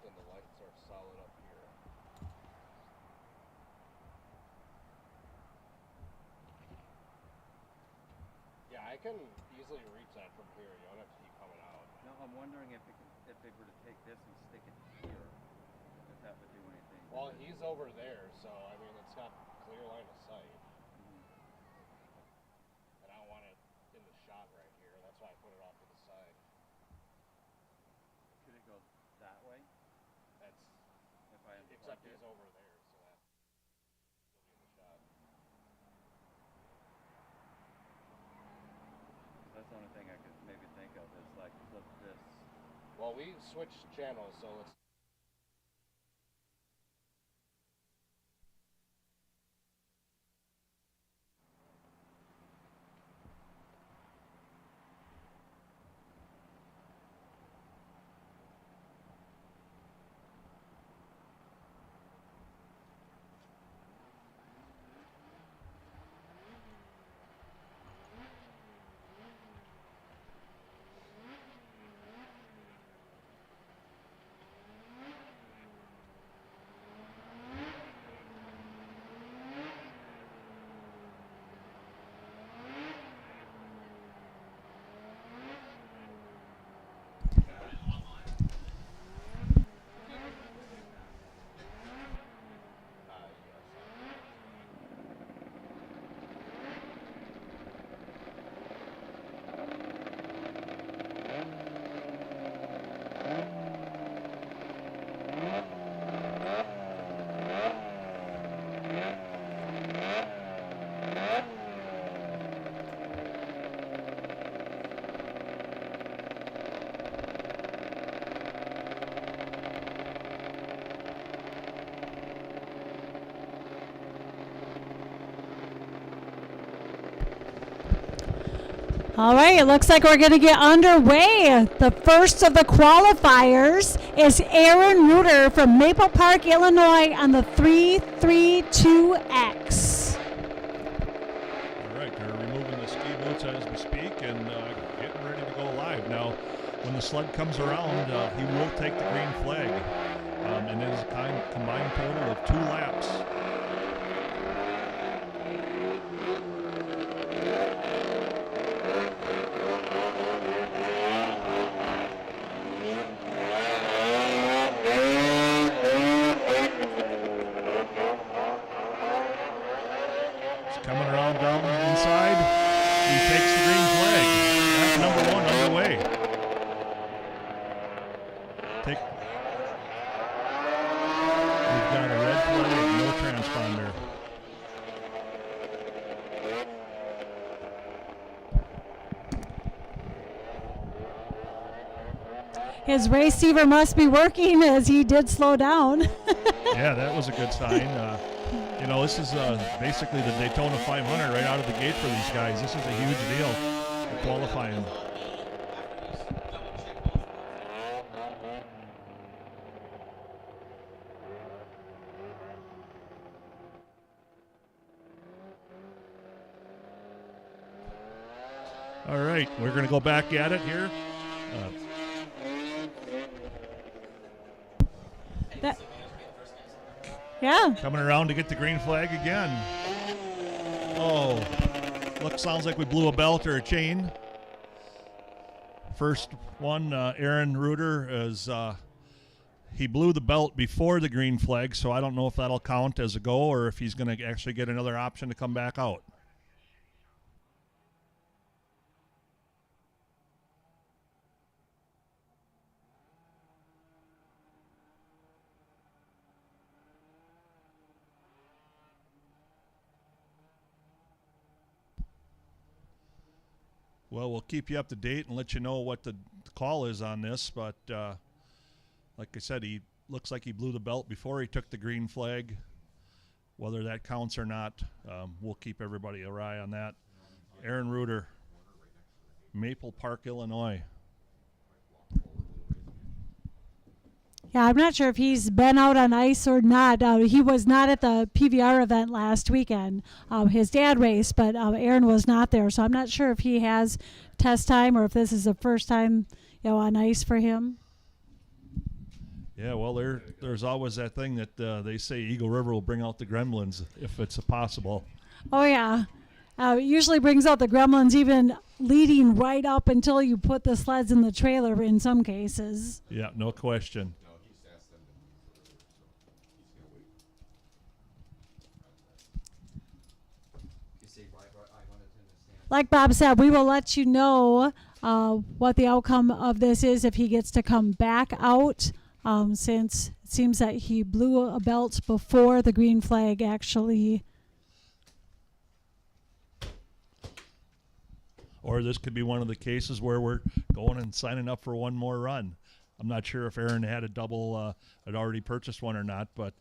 and the lights are solid up here. Yeah, I can easily reach that from here. You don't have to keep coming out. No, I'm wondering if they were to take this and stick it here, if that would do anything. Well, he's over there, so I mean, it's got clear line of sight. And I don't want it in the shot right here. That's why I put it off to the side. Could it go that way? That's if I except he's over there, so that will be in the shot. That's the only thing I could maybe think of is like flip this. Well, we switched channels, so let's. All right, it looks like we're going to get underway. The first of the qualifiers is Aaron Reuter from Maple Park, Illinois on the 332X. All right, they're removing the ski boots as we speak and getting ready to go live. Now, when the sled comes around, he will take the green flag. And it is a combined total of 2 laps. Coming around down inside, he takes the green flag. That's number 1 underway. We've got a red flag, no transponder. His receiver must be working as he did slow down. Yeah, that was a good sign. You know, this is basically the Daytona 500 right out of the gate for these guys. This is a huge deal for qualifying. All right, we're going to go back at it here. Yeah. Coming around to get the green flag again. Oh, sounds like we blew a belt or a chain. First one, Aaron Reuter, is he blew the belt before the green flag, so I don't know if that'll count as a go or if he's going to actually get another option to come back out. Well, we'll keep you up to date and let you know what the call is on this, but like I said, he looks like he blew the belt before he took the green flag. Whether that counts or not, we'll keep everybody an eye on that. Aaron Reuter, Maple Park, Illinois. Yeah, I'm not sure if he's been out on ice or not. He was not at the PVR event last weekend. His dad raced, but Aaron was not there, so I'm not sure if he has test time or if this is the first time, on ice for him. Yeah, well, there's always that thing that they say Eagle River will bring out the gremlins if it's possible. Oh, yeah. It usually brings out the gremlins even leading right up until you put the sleds in the trailer in some cases. Yeah, no question. No, he's asked them to move further, so he's gonna wait. You see, I wanted to understand. Like Bob said, we will let you know what the outcome of this is if he gets to come back out, since it seems that he blew a belt before the green flag actually. Or this could be one of the cases where we're going and signing up for one more run. I'm not sure if Aaron had a double, had already purchased one or not, but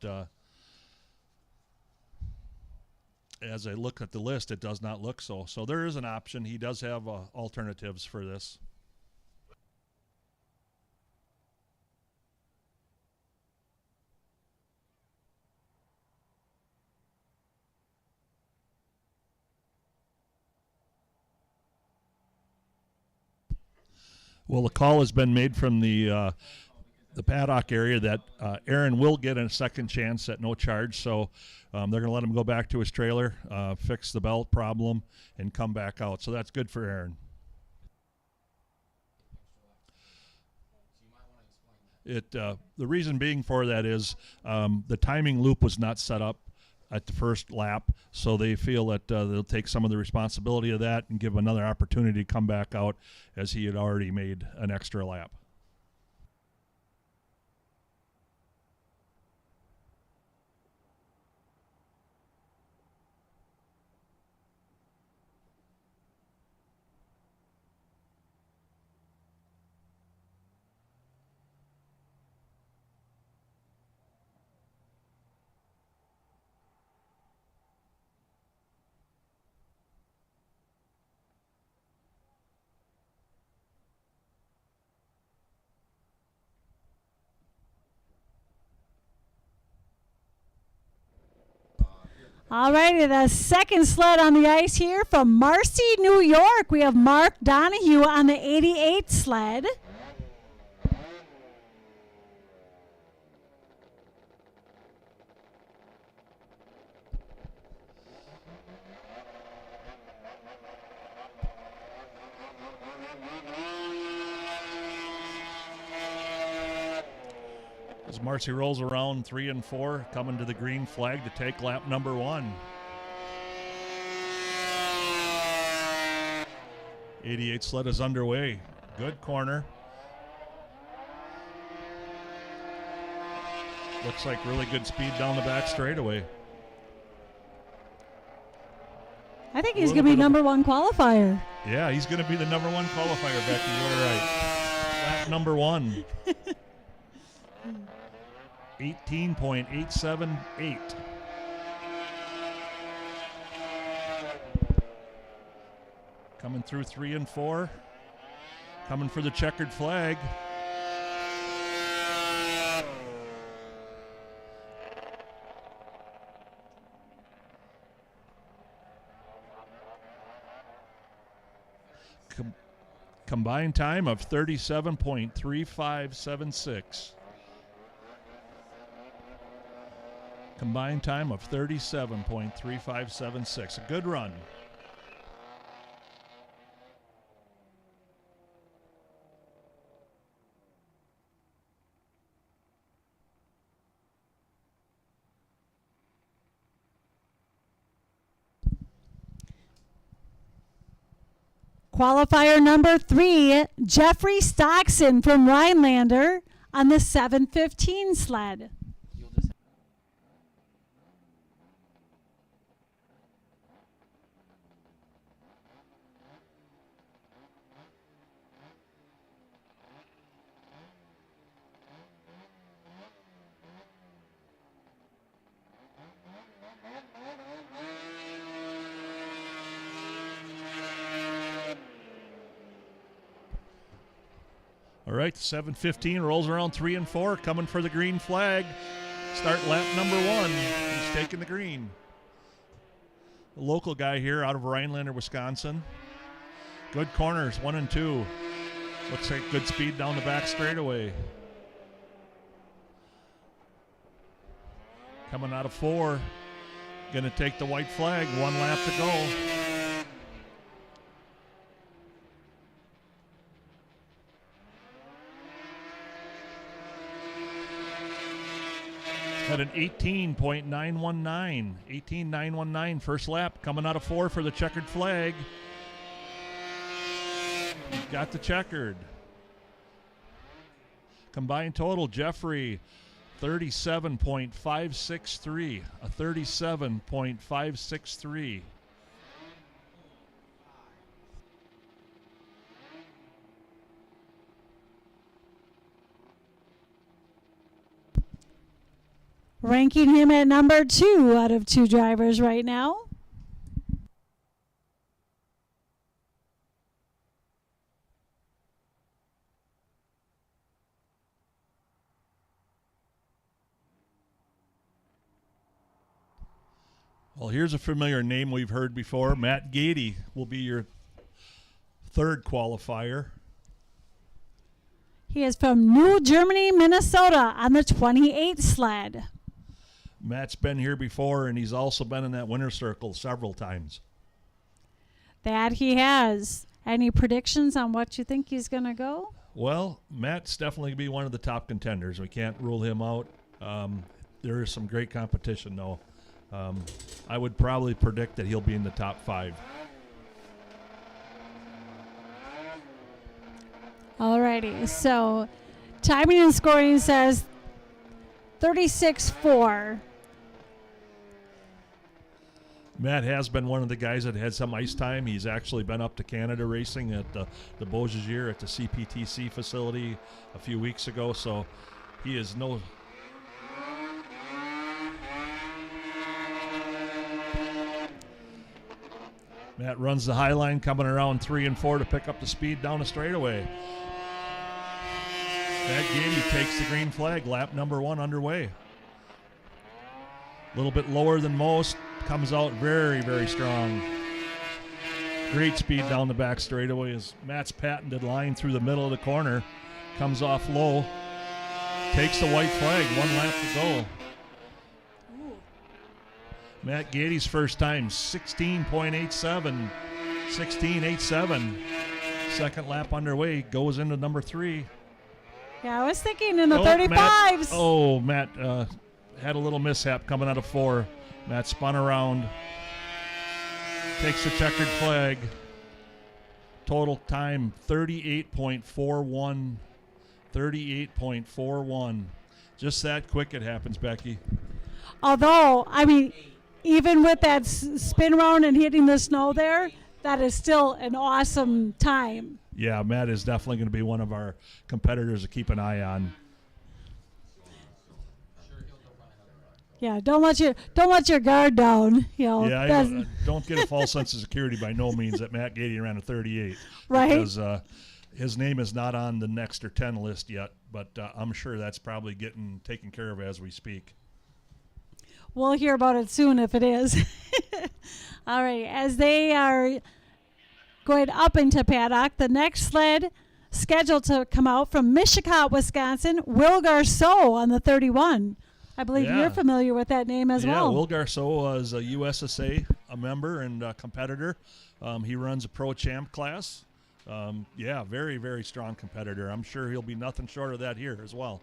as I look at the list, it does not look so. So there is an option. He does have alternatives for this. Well, the call has been made from the paddock area that Aaron will get a second chance at no charge. So they're going to let him go back to his trailer, fix the belt problem, and come back out. So that's good for Aaron. The reason being for that is the timing loop was not set up at the first lap, so they feel that they'll take some of the responsibility of that and give another opportunity to come back out, as he had already made an extra lap. All righty, the second sled on the ice here from Marcy, New York. We have Mark Donahue on the 88 sled. As Marcy rolls around 3 and 4, coming to the green flag to take lap number 1. 88 sled is underway. Good corner. Looks like really good speed down the back straightaway. I think he's going to be number 1 qualifier. Yeah, he's going to be the number 1 qualifier, Becky. You're right. Lap number 1. 18.878. Coming through 3 and 4. Coming for the checkered flag. Combined time of 37.3576. Combined time of 37.3576. A good run. Qualifier number 3, Jeffrey Stockson from Rhinelander on the 715 sled. All right, 7:15 rolls around 3 and 4, coming for the green flag. Start lap number 1. He's taking the green. The local guy here out of Rhinelander, Wisconsin. Good corners, 1 and 2. Looks like good speed down the back straightaway. coming out of 4. Going to take the white flag. 1 lap to go. At an 18.919. 18.919 first lap. Coming out of 4 for the checkered flag. He's got the checkered. Combined total, Jeffrey, 37.563. A 37.563. Ranking him at number 2 out of 2 drivers right now. Well, here's a familiar name we've heard before. Matt Gady will be your 3rd qualifier. He is from New Germany, Minnesota on the 28 sled. Matt's been here before, and he's also been in that winner's circle several times. That he has. Any predictions on what you think he's going to go? Well, Matt's definitely going to be one of the top contenders. We can't rule him out. There is some great competition, though. I would probably predict that he'll be in the top 5. Alrighty, so timing and scoring says 36-4. Matt has been one of the guys that had some ice time. He's actually been up to Canada racing at the Beaujolais at the CPTC facility a few weeks ago, so he is no... Matt runs the high line, coming around 3 and 4 to pick up the speed down the straightaway. Matt Gady takes the green flag, lap number 1 underway. A little bit lower than most, comes out very, very strong. Great speed down the back straightaway as Matt's patented line through the middle of the corner. Comes off low, takes the white flag, 1 lap to go. Matt Gady's first time, 16.87, 16.87. Second lap underway, goes into number 3. Yeah, I was thinking in the 35s. Matt had a little mishap coming out of 4. Matt spun around, takes the checkered flag. Total time, 38.41. 38.41. Just that quick it happens, Becky. Although, I mean, even with that spin around and hitting the snow there, that is still an awesome time. Yeah, Matt is definitely going to be one of our competitors to keep an eye on. Yeah, don't let your guard down. You know, yeah, don't get a false sense of security by no means that Matt Gady ran a 38. Right. Because his name is not on the next or 10 list yet, but I'm sure that's probably getting taken care of as we speak. We'll hear about it soon if it is. All right, as they are going up into paddock, the next sled scheduled to come out from Mishicot, Wisconsin, Will Garceau on the 31. I believe you're familiar with that name as well. Yeah, Will Garceau is a USSA a member and a competitor. He runs a Pro Champ class. Very, very strong competitor. I'm sure he'll be nothing short of that here as well.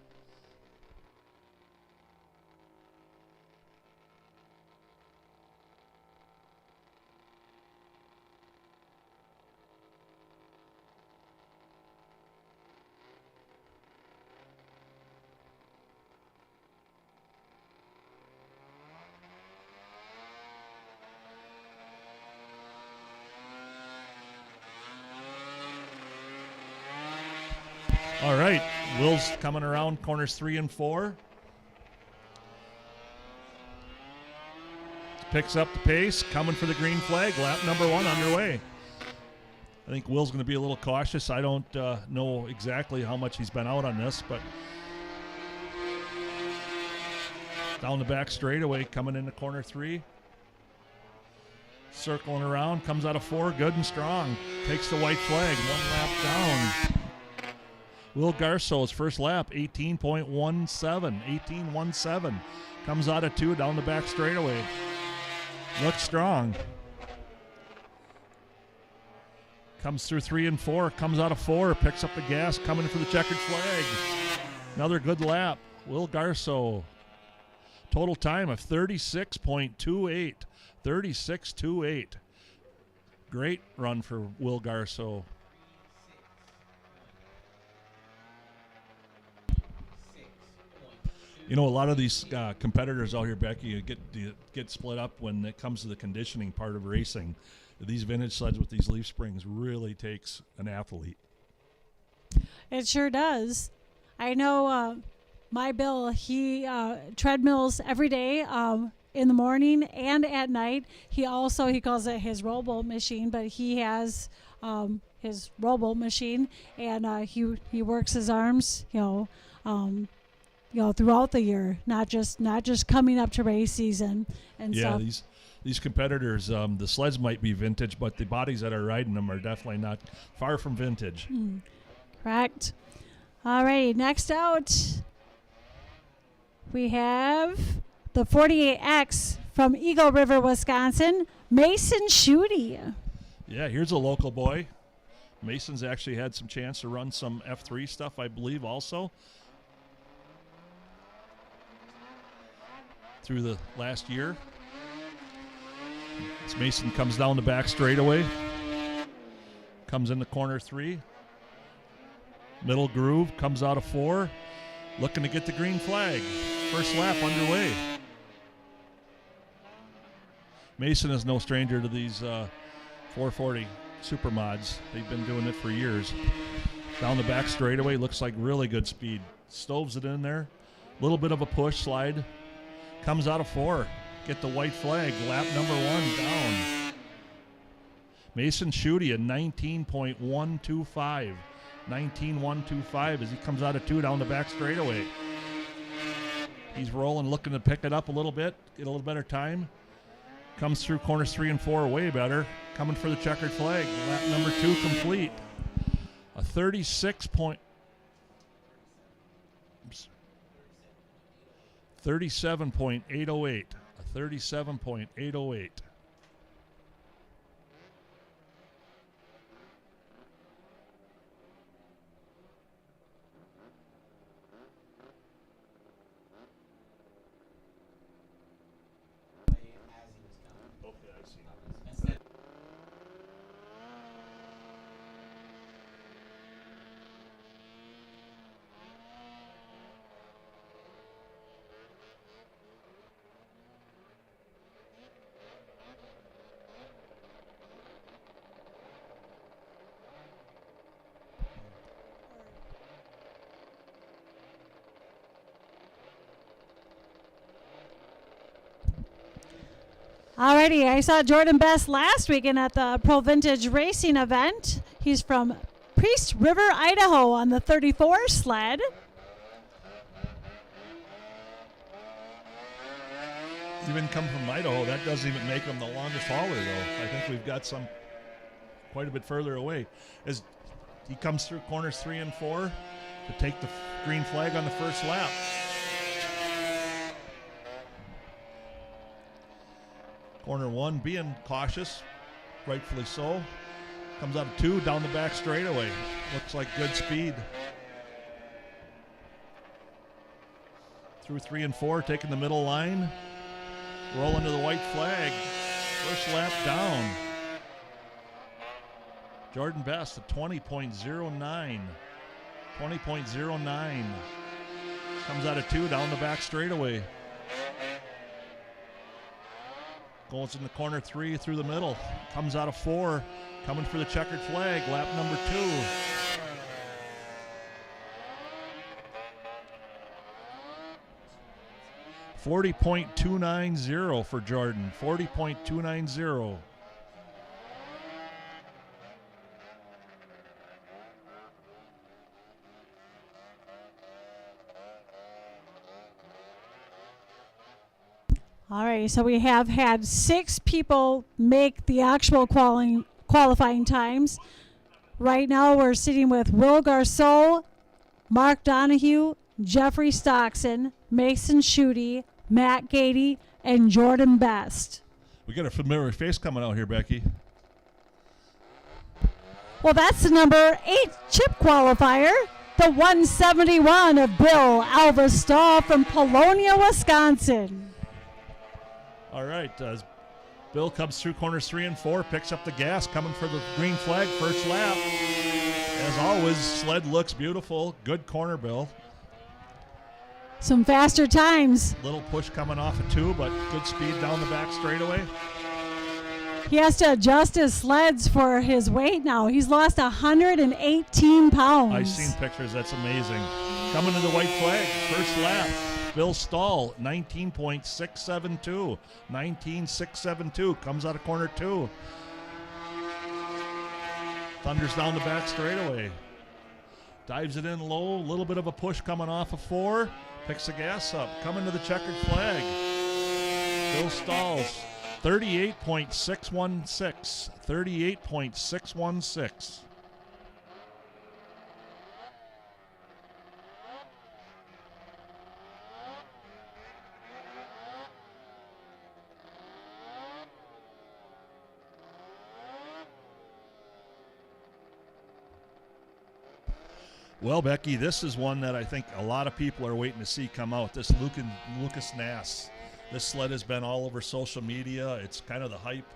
All right, Will's coming around corners 3 and 4. Picks up the pace, coming for the green flag. Lap number 1 underway. I think Will's going to be a little cautious. I don't know exactly how much he's been out on this, but down the back straightaway, coming into corner 3. Circling around, comes out of 4, good and strong. Takes the white flag, 1 lap down. Will Garceau's first lap, 18.17. 18.17. Comes out of 2 down the back straightaway. Looks strong. Comes through 3 and 4. Comes out of 4. Picks up the gas. Coming for the checkered flag. Another good lap. Will Garceau. Total time of 36.28. 36.28. Great run for Will Garceau. You know, a lot of these competitors out here, Becky, get split up when it comes to the conditioning part of racing. These vintage sleds with these leaf springs really takes an athlete. It sure does. I know my Bill, he treadmills every day in the morning and at night. He calls it his rowboat machine, but he has his rowboat machine, and he works his arms, throughout the year, not just coming up to race season and stuff. Yeah, these competitors, the sleds might be vintage, but the bodies that are riding them are definitely not far from vintage. Correct. All right, next out, we have the 48X from Eagle River, Wisconsin, Mason Schutte. Yeah, here's a local boy. Mason's actually had some chance to run some F3 stuff, I believe, also through the last year. As Mason comes down the back straightaway, comes into corner 3, middle groove, comes out of 4, looking to get the green flag. First lap underway. Mason is no stranger to these 440 super mods. They've been doing it for years. Down the back straightaway, looks like really good speed. Stoves it in there. A little bit of a push slide. Comes out of 4. Get the white flag. Lap number 1 down. Mason Schutte, a 19.125. 19.125 as he comes out of 2 down the back straightaway. He's rolling, looking to pick it up a little bit, get a little better time. Comes through corners 3 and 4 way better. Coming for the checkered flag. Lap number 2 complete. A 37.808. A 37.808. Alrighty, I saw Jordan Best last weekend at the Pro Vintage Racing event. He's from Priest River, Idaho on the 34 sled. Even come from Idaho, that doesn't even make him the longest hauler, though. I think we've got some quite a bit further away. As he comes through corners 3 and 4 to take the green flag on the first lap. Corner 1 being cautious, rightfully so. Comes out of 2 down the back straightaway. Looks like good speed. Through 3 and 4, taking the middle line. Rolling to the white flag. First lap down. Jordan Best at 20.09. 20.09. Comes out of 2 down the back straightaway. Goes in the corner 3 through the middle. Comes out of 4. Coming for the checkered flag. Lap number 2. .290 for Jordan. 40.290. All right, so we have had 6 people make the actual qualifying times. Right now we're sitting with Will Garceau Mark Donahue, Jeffrey Stockson, Mason Schutte, Matt Gady, and Jordan Best. We got a familiar face coming out here, Becky. Well, that's the number 8 chip qualifier, the 171 of Bill Alva Stahl from Polonia, Wisconsin. All right, as Bill comes through corners 3 and 4, picks up the gas, coming for the green flag, first lap. As always, sled looks beautiful. Good corner, Bill. Some faster times. Little push coming off of 2, but good speed down the back straightaway. He has to adjust his sleds for his weight now. He's lost 118 pounds. I've seen pictures. That's amazing. Coming to the white flag, first lap. Bill Stahl, 19.672. 19.672. Comes out of corner 2. Thunders down the back straightaway. Dives it in low. A little bit of a push coming off of 4. Picks the gas up. Coming to the checkered flag. Bill Stahl's 38.616. 38.616. Well, Becky, this is one that I think a lot of people are waiting to see come out. This Lucas Nass. This sled has been all over social media. It's kind of the hype.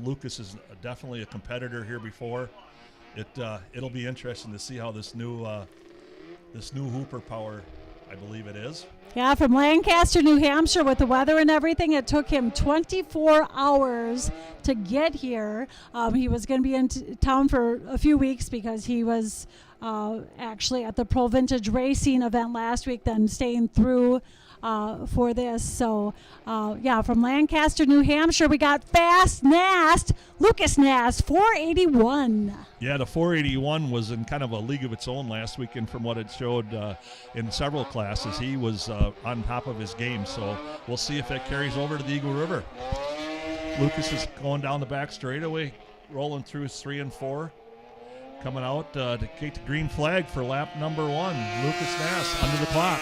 Lucas is definitely a competitor here before. It'll be interesting to see how this new Hooper power, I believe it is. Yeah, from Lancaster, New Hampshire, with the weather and everything, it took him 24 hours to get here. He was going to be in town for a few weeks because he was actually at the Pro Vintage Racing event last week, then staying through for this. So, yeah, from Lancaster, New Hampshire, we got Fast Nast, Lucas Nast, 481. Yeah, the 481 was in kind of a league of its own last weekend from what it showed in several classes. He was on top of his game, so we'll see if that carries over to the Eagle River. Lucas is going down the back straightaway, rolling through 3 and 4. Coming out to take the green flag for lap number 1. Lucas Nass under the clock.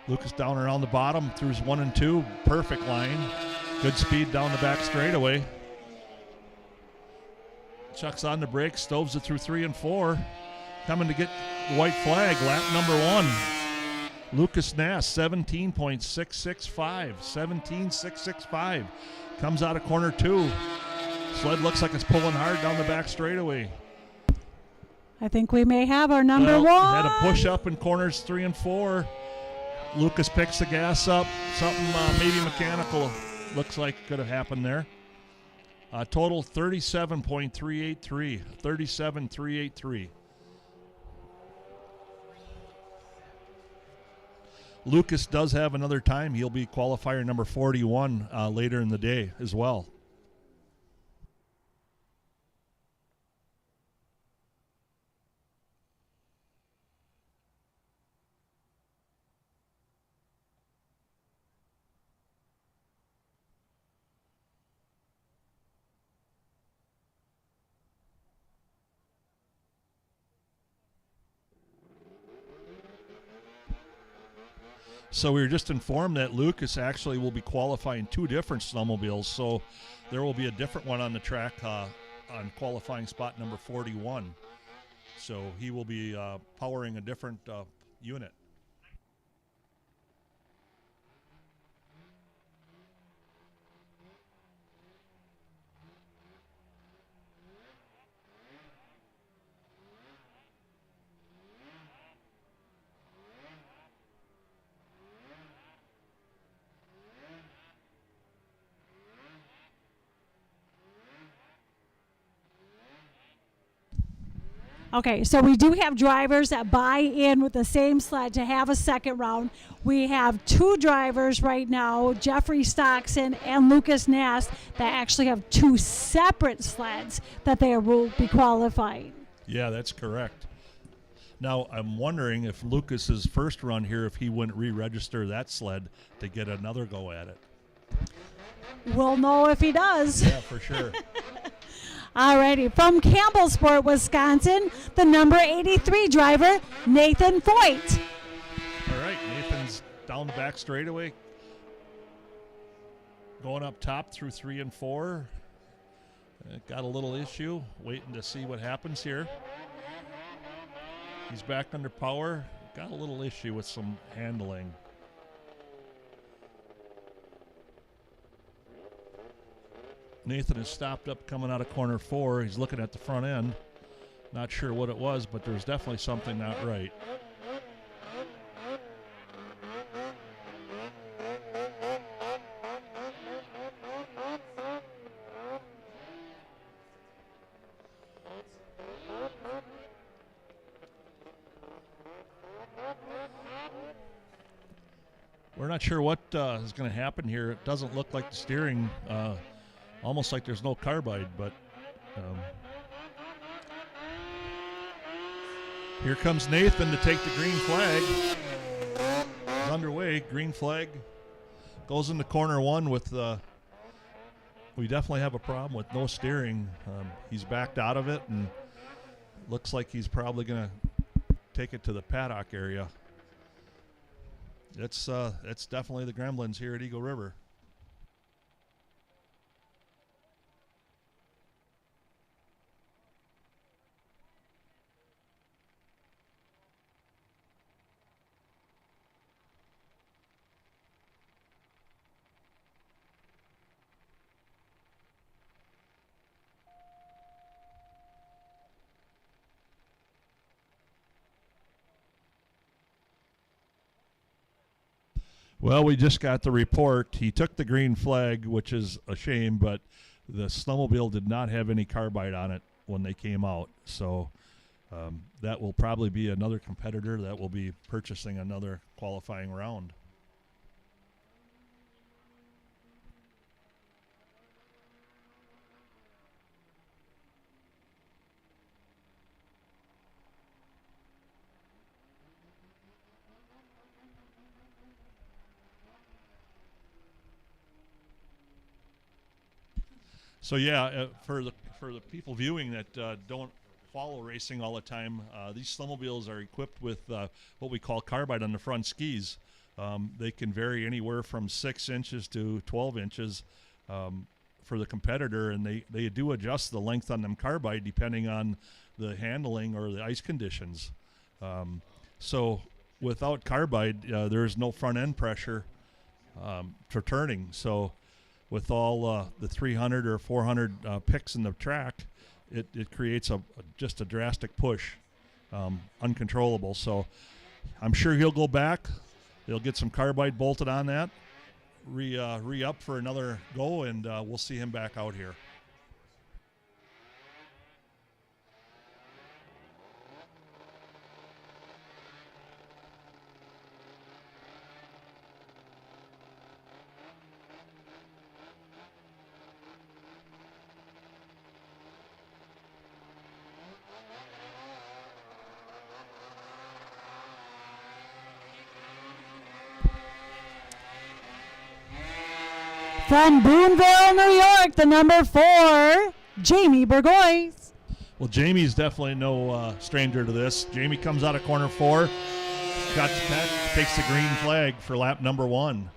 Lucas down around the bottom, through 1 and 2. Perfect line. Good speed down the back straightaway. Chucks on the brakes, stoves it through 3 and 4. Coming to get the white flag, lap number 1. Lucas Nass, 17.665. 17.665. Comes out of corner 2. Sled looks like it's pulling hard down the back straightaway. I think we may have our number 1. Had a push up in corners 3 and 4. Lucas picks the gas up. Something maybe mechanical looks like could have happened there. Total 37.383. 37.383. Lucas does have another time. He'll be qualifier number 41 later in the day as well. So we were just informed that Lucas actually will be qualifying 2 different snowmobiles. So there will be a different one on the track on qualifying spot number 41. So he will be powering a different unit. Okay, so we do have drivers that buy in with the same sled to have a second round. We have 2 drivers right now, Jeffrey Stockson and Lucas Nass, that actually have 2 separate sleds that they will be qualifying. Yeah, that's correct. Now, I'm wondering if Lucas's first run here, if he wouldn't re-register that sled to get another go at it. We'll know if he does. Yeah, for sure. Alrighty, from Campbellsport, Wisconsin, the number 83 driver, Nathan Foyt. All right, Nathan's down the back straightaway. Going up top through 3 and 4. Got a little issue. Waiting to see what happens here. He's back under power. Got a little issue with some handling. Nathan is stopped up coming out of corner 4. He's looking at the front end. Not sure what it was, but there's definitely something not right. We're not sure what is going to happen here. It doesn't look like the steering, almost like there's no carbide, but here comes Nathan to take the green flag. It's underway. Green flag goes into corner 1 with, we definitely have a problem with no steering. He's backed out of it and looks like he's probably going to take it to the paddock area. It's definitely the Gremlins here at Eagle River. Well, we just got the report. He took the green flag, which is a shame, but the Snowmobile did not have any carbide on it when they came out. So that will probably be another competitor that will be purchasing another qualifying round. So yeah, for the people viewing that don't follow racing all the time, these snowmobiles are equipped with what we call carbide on the front skis. They can vary anywhere from 6 inches to 12 inches for the competitor, and they do adjust the length on them carbide depending on the handling or the ice conditions. So without carbide, there's no front end pressure for turning. So with all the 300 or 400 picks in the track, it creates just a drastic push, uncontrollable. So I'm sure he'll go back. They'll get some carbide bolted on that, re-up for another go, and we'll see him back out here. From Boonville, New York, the number 4, Jamie Burgoyes. Well, Jamie's definitely no stranger to this. Jamie comes out of corner 4, takes the green flag for lap number 1.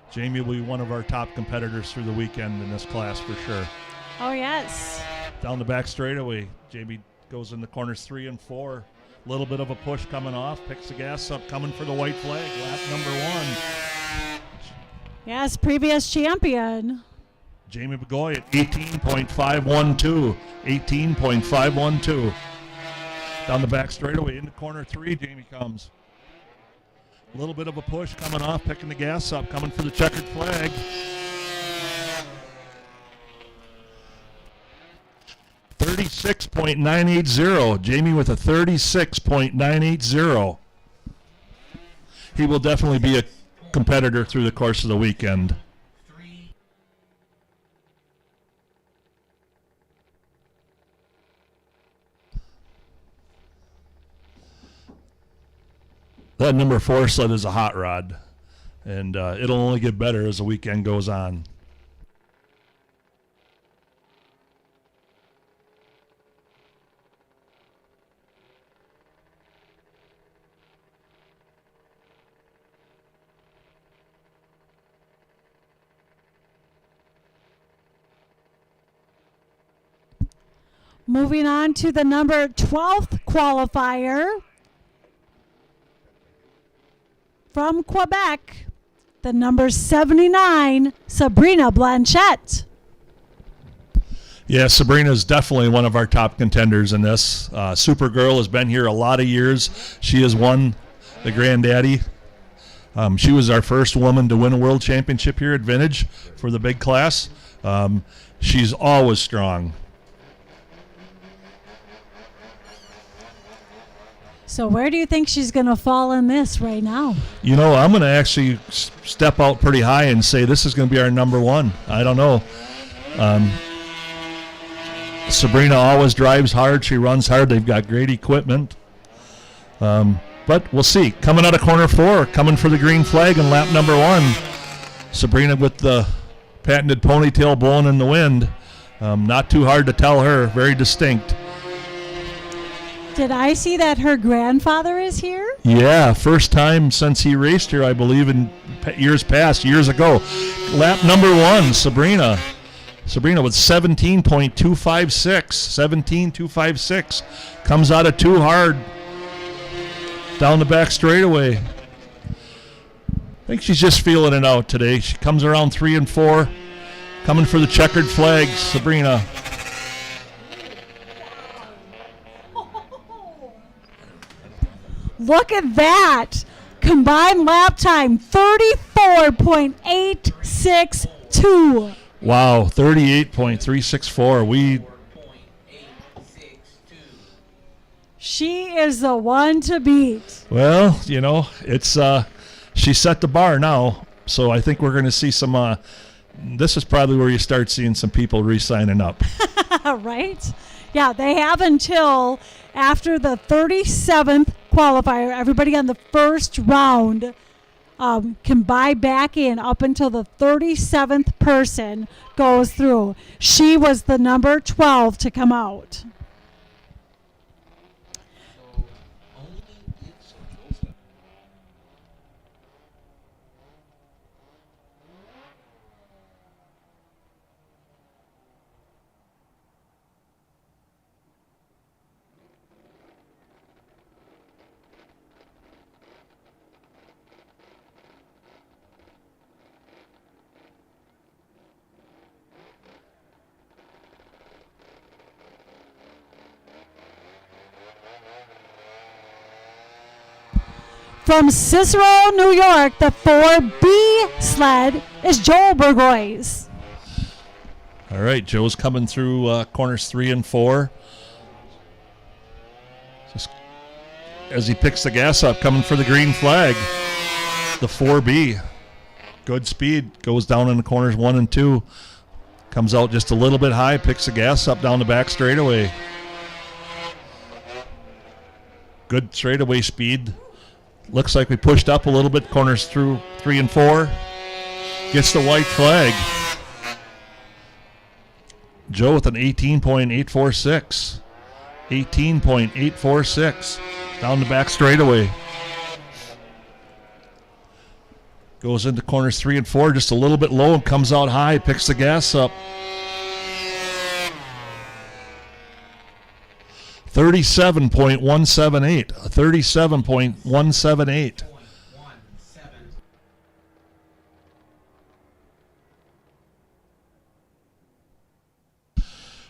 Jamie will be one of our top competitors through the weekend in this class for sure. Oh, yes. Down the back straightaway, Jamie goes into corners 3 and 4. A little bit of a push coming off, picks the gas up, coming for the white flag, lap number 1. Yes, previous champion. Jamie Burgoyes at 18.512. 18.512. Down the back straightaway into corner 3, Jamie comes. A little bit of a push coming off, picking the gas up, coming for the checkered flag. .980. Jamie with a 36.980. He will definitely be a competitor through the course of the weekend. That number 4 sled is a hot rod, and it'll only get better as the weekend goes on. Moving on to the number 12th qualifier from Quebec, the number 79, Sabrina Blanchett. Yeah, Sabrina is definitely one of our top contenders in this. Supergirl has been here a lot of years. She has won the Granddaddy. She was our first woman to win a world championship here at Vintage for the big class. She's always strong. So where do you think she's going to fall in this right now? You know, I'm going to actually step out pretty high and say this is going to be our number one. I don't know. Sabrina always drives hard. She runs hard. They've got great equipment. But we'll see. Coming out of corner 4, coming for the green flag in lap number 1. Sabrina with the patented ponytail blowing in the wind. Not too hard to tell her. Very distinct. Did I see that her grandfather is here? Yeah, first time since he raced here, I believe, in years past, years ago. Lap number 1, Sabrina. Sabrina with 17.256. 17.256. Comes out of too hard. Down the back straightaway. I think she's just feeling it out today. She comes around 3 and 4. Coming for the checkered flag, Sabrina. Look at that. Combined lap time, 34.862. Wow, 38.364. She is the one to beat. Well, you know, it's she set the bar now, so I think we're going to see some. This is probably where you start seeing some people re-signing up. Right? Yeah, they have until after the 37th qualifier. Everybody on the first round can buy back in up until the 37th person goes through. She was the number 12 to come out. From Cicero, New York, the 4B sled is Joel Burgoyes. All right, Joe's coming through corners 3 and 4. Just as he picks the gas up, coming for the green flag. The 4B. Good speed. Goes down in the corners 1 and 2. Comes out just a little bit high, picks the gas up down the back straightaway. Good straightaway speed. Looks like we pushed up a little bit, corners through 3 and 4. Gets the white flag. Joe with an 18.846. 18.846. Down the back straightaway. Goes into corners 3 and 4, just a little bit low and comes out high, picks the gas up. 37.178. 37.178.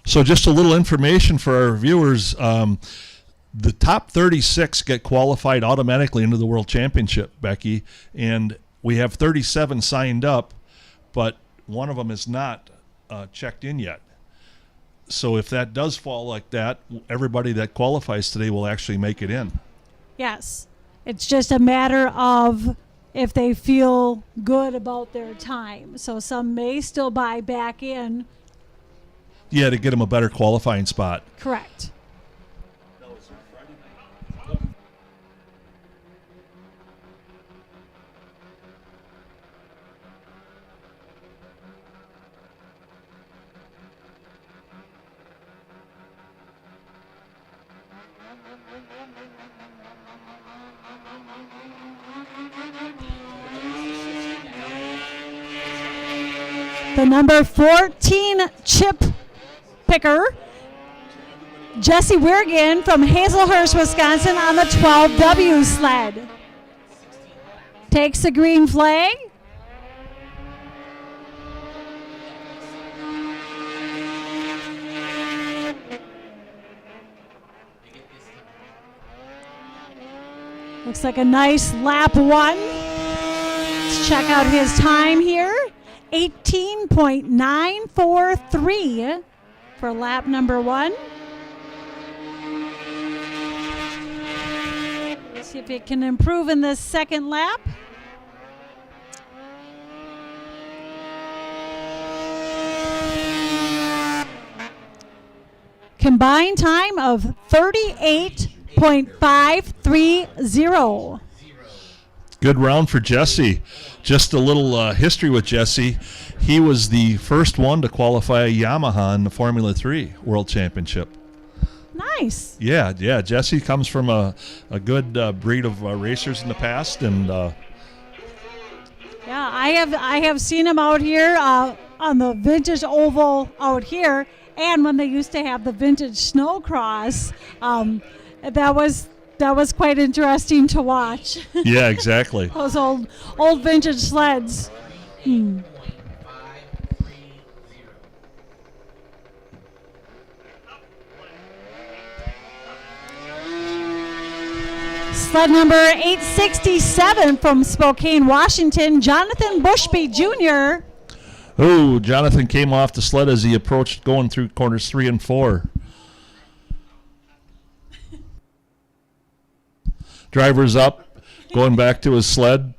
So just a little information for our viewers. The top 36 get qualified automatically into the World Championship, Becky. And we have 37 signed up, but one of them is not checked in yet. So if that does fall like that, everybody that qualifies today will actually make it in. Yes. It's just a matter of if they feel good about their time. So some may still buy back in. Yeah, to get them a better qualifying spot. Correct. The number 14 chip picker Jesse Wirgan from Hazelhurst, Wisconsin on the 12W sled. Takes the green flag. Looks like a nice lap one. Let's check out his time here. 18.943 for lap number 1. See if it can improve in this second lap. Combined time of 38.530. Good round for Jesse. Just a little history with Jesse. He was the first one to qualify a Yamaha in the Formula 3 World Championship. Nice. Yeah. Jesse comes from a good breed of racers in the past, and Yeah, I have seen him out here on the vintage oval out here, and when they used to have the vintage snowcross, that was quite interesting to watch. yeah, exactly. Those old vintage sleds. Sled number 867 from Spokane, Washington, Jonathan Bushby Jr. Oh, Jonathan came off the sled as he approached going through corners 3 and 4. Driver's up, going back to his sled.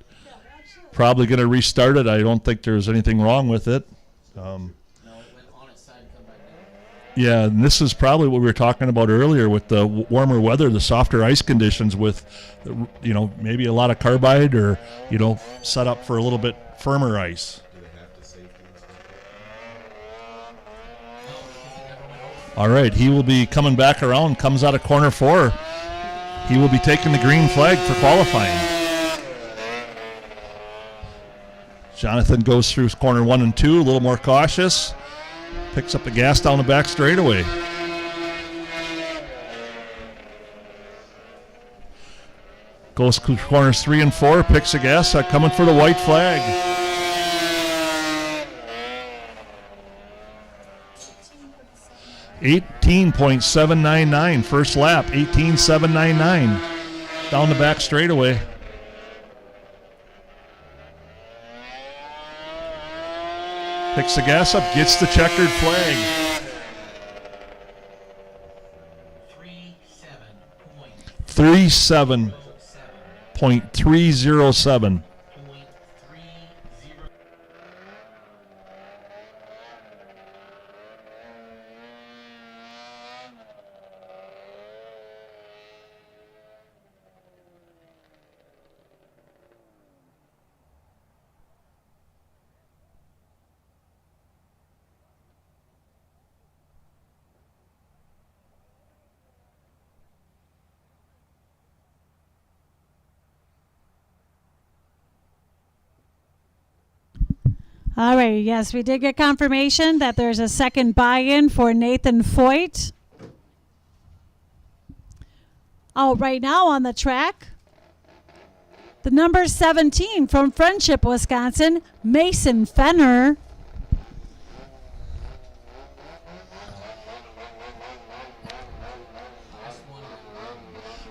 Probably going to restart it. I don't think there's anything wrong with it. No, it went on its side and come back down. Yeah, and this is probably what we were talking about earlier with the warmer weather, the softer ice conditions with, maybe a lot of carbide or, set up for a little bit firmer ice. Do they have to safety and stuff? No, because it never went over. All right, he will be coming back around, comes out of corner 4. He will be taking the green flag for qualifying. Jonathan goes through corner 1 and 2, a little more cautious. Picks up the gas down the back straightaway. Goes to corners 3 and 4, picks the gas, coming for the white flag. $18.799 first lap, 18.799 down the back straightaway. Picks the gas up, gets the checkered flag. 37.307. All right, yes, we did get confirmation that there's a second buy-in for Nathan Foyt. Out right now on the track, the number 17 from Friendship, Wisconsin, Mason Fenner.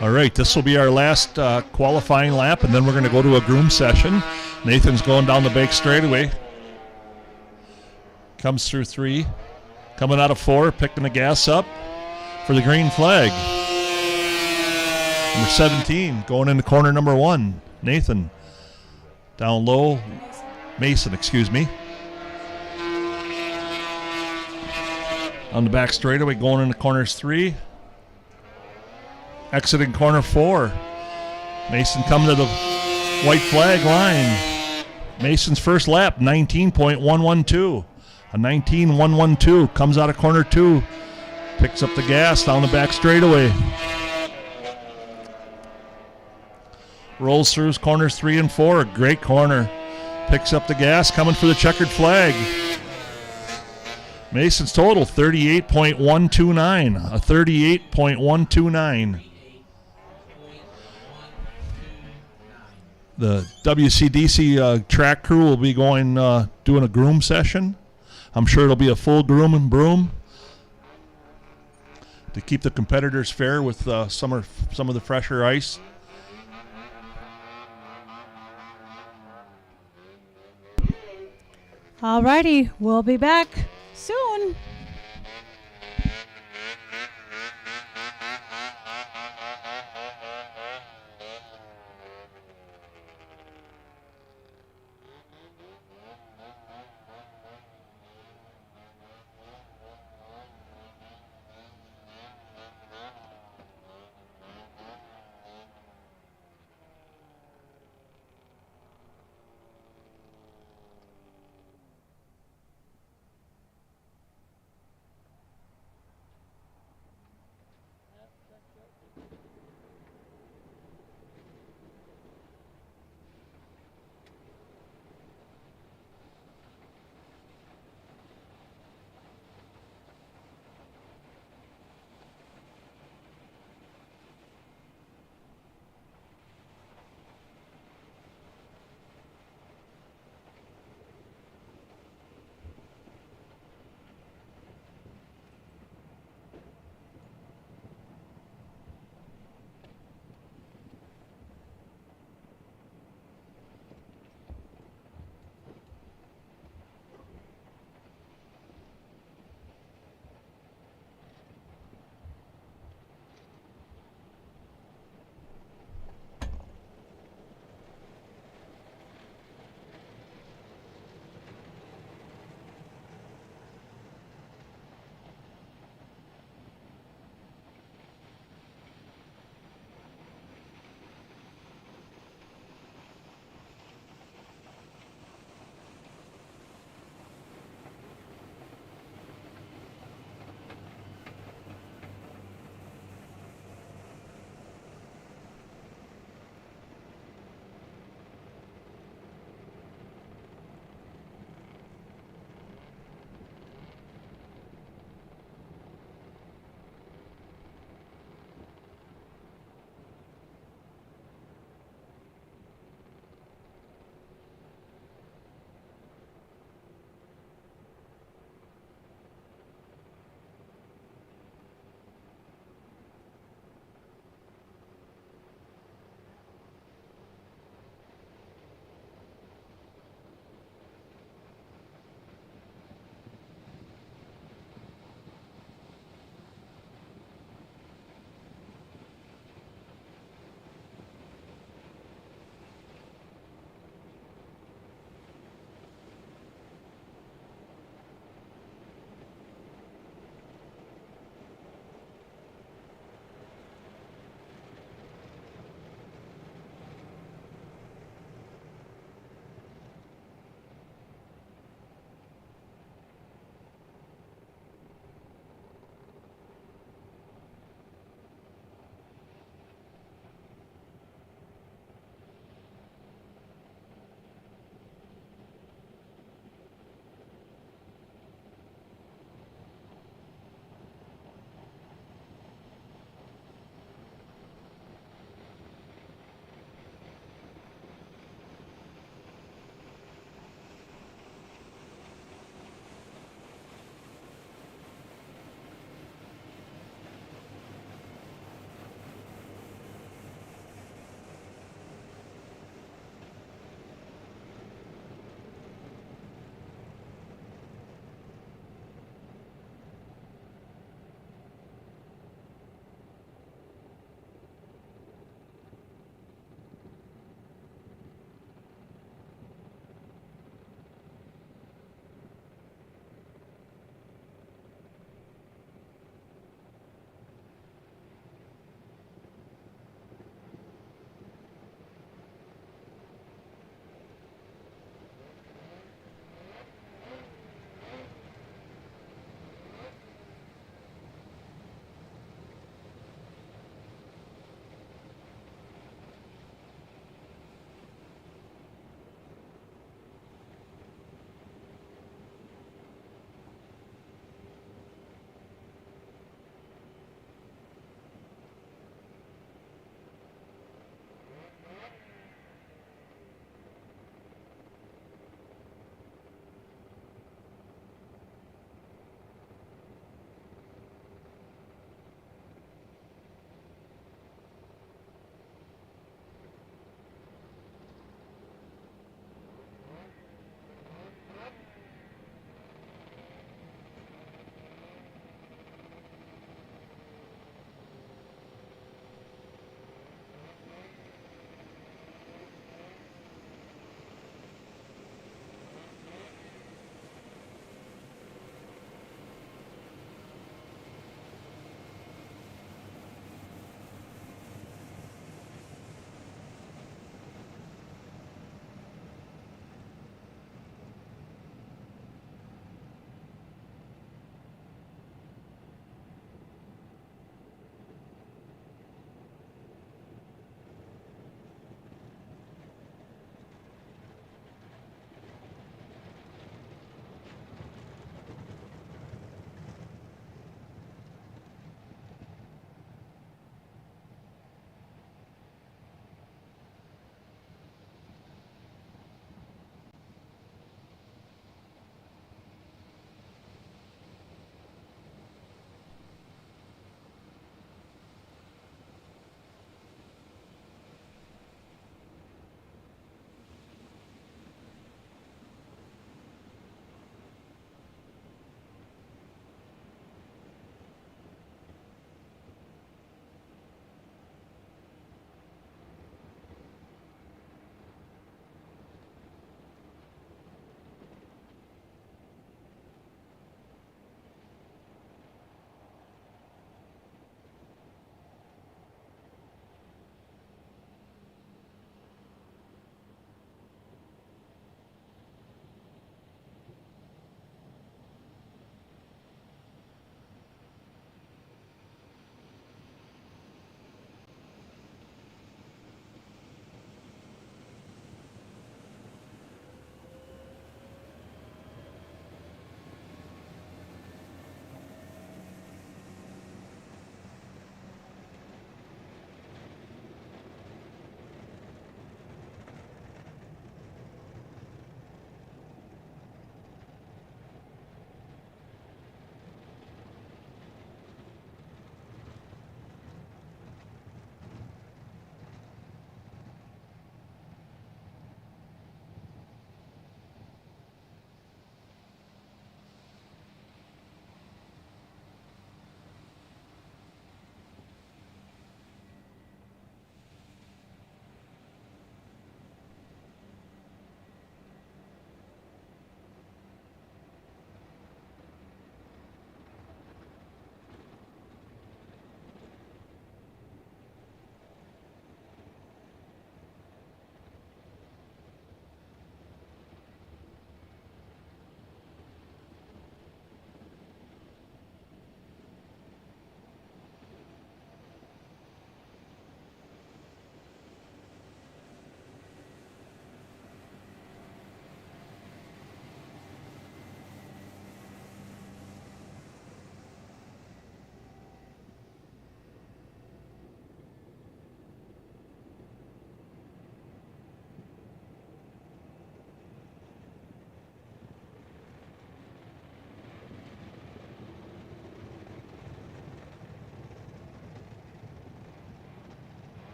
All right, this will be our last qualifying lap, and then we're going to go to a groom session. Nathan's going down the bake straightaway. Comes through 3, coming out of 4, picking the gas up for the green flag. Number 17 going into corner number 1, Nathan. Down low, Mason, excuse me. On the back straightaway, going into corners 3. Exiting corner 4. Mason coming to the white flag line. Mason's first lap, 19.112. A 19.112 comes out of corner 2. Picks up the gas down the back straightaway. Rolls through corners 3 and 4. A great corner. Picks up the gas, coming for the checkered flag. Mason's total 38.129. A 38.129. The WCDC track crew will be going doing a groom session. I'm sure it'll be a full groom and broom to keep the competitors fair with some of the fresher ice. Alrighty, we'll be back soon.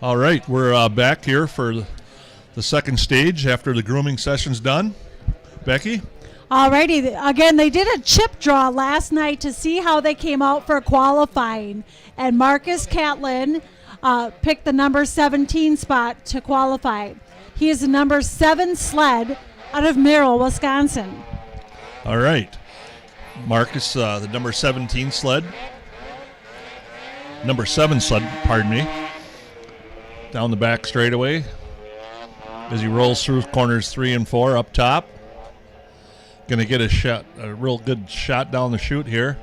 All right, we're back here for the second stage after the grooming session's done. Becky? Alrighty, again, they did a chip draw last night to see how they came out for qualifying. And Marcus Catlin picked the number 17 spot to qualify. He is the number 7 sled out of Merrill, Wisconsin. All right. Marcus, the number 17 sled. Number 7 sled, pardon me. Down the back straightaway as he rolls through corners 3 and 4 up top. Going to get a real good shot down the chute here.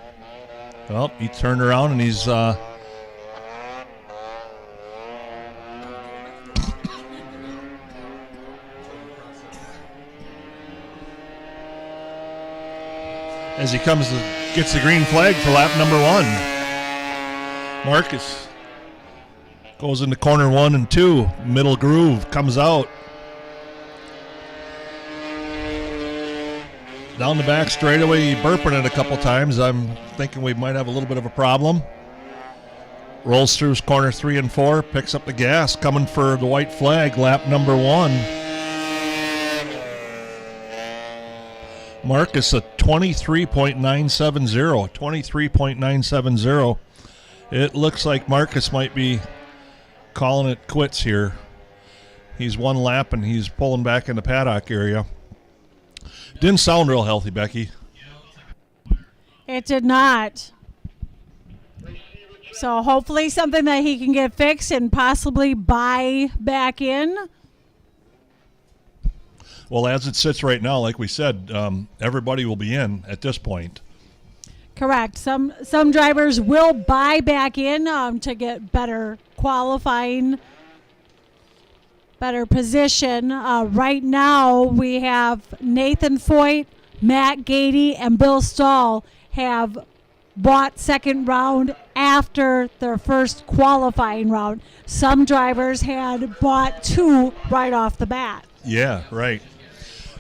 Well, he turned around and he's as he gets the green flag for lap number 1. Marcus goes into corner 1 and 2. Middle groove comes out. Down the back straightaway, burping it a couple times. I'm thinking we might have a little bit of a problem. Rolls through corner 3 and 4, picks up the gas, coming for the white flag, lap number 1. Marcus, a 23.970. 23.970. It looks like Marcus might be calling it quits here. He's one lap and he's pulling back in the paddock area. Didn't sound real healthy, Becky. It did not. So hopefully something that he can get fixed and possibly buy back in. Well, as it sits right now, like we said, everybody will be in at this point. Correct. Some drivers will buy back in to get better qualifying, better position. Right now, we have Nathan Foyt, Matt Gady, and Bill Stahl have bought second round after their first qualifying round. Some drivers had bought 2 right off the bat. Yeah, right.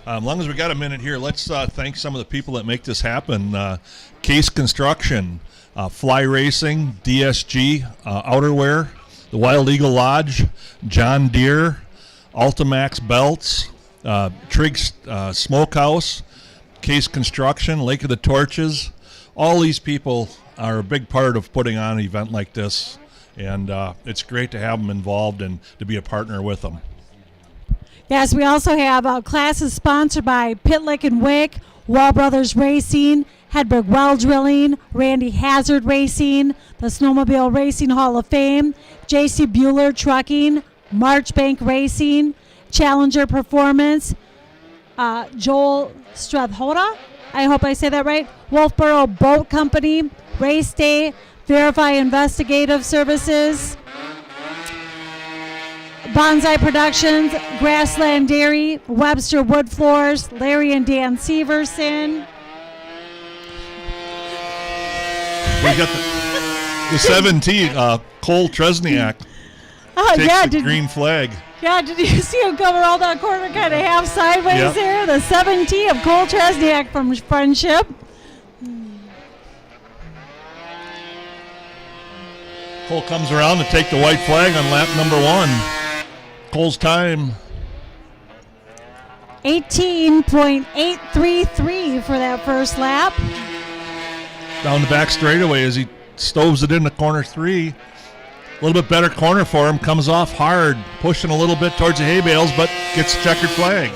As long as we got a minute here, let's thank some of the people that make this happen. Case Construction, FloRacing, DSG, Outerwear, the Wild Eagle Lodge, John Deere, Ultimax Belts, Triggs Smokehouse, Case Construction, Lake of the Torches. All these people are a big part of putting on an event like this, and it's great to have them involved and to be a partner with them. Yes, we also have classes sponsored by Pitlick and Wick, Wall Brothers Racing, Hedberg Well Drilling, Randy Hazard Racing, the Snowmobile Racing Hall of Fame, J.C. Bueller Trucking, Marchbank Racing, Challenger Performance, Joel Strathhoda, I hope I say that right, Wolfboro Boat Company, Race Day, Verify Investigative Services, Bonsai Productions, Grassland Dairy, Webster Wood Floors, Larry and Dan Severson. We got the 17, Cole Tresniak takes the green flag. Yeah, did you see him come around that corner kind of half sideways there? The 17 of Cole Tresniak from Friendship. Cole comes around to take the white flag on lap number 1. Cole's time 18.833 for that first lap. Down the back straightaway as he stoves it into corner 3. A little bit better corner for him. Comes off hard, pushing a little bit towards the hay bales, but gets a checkered flag.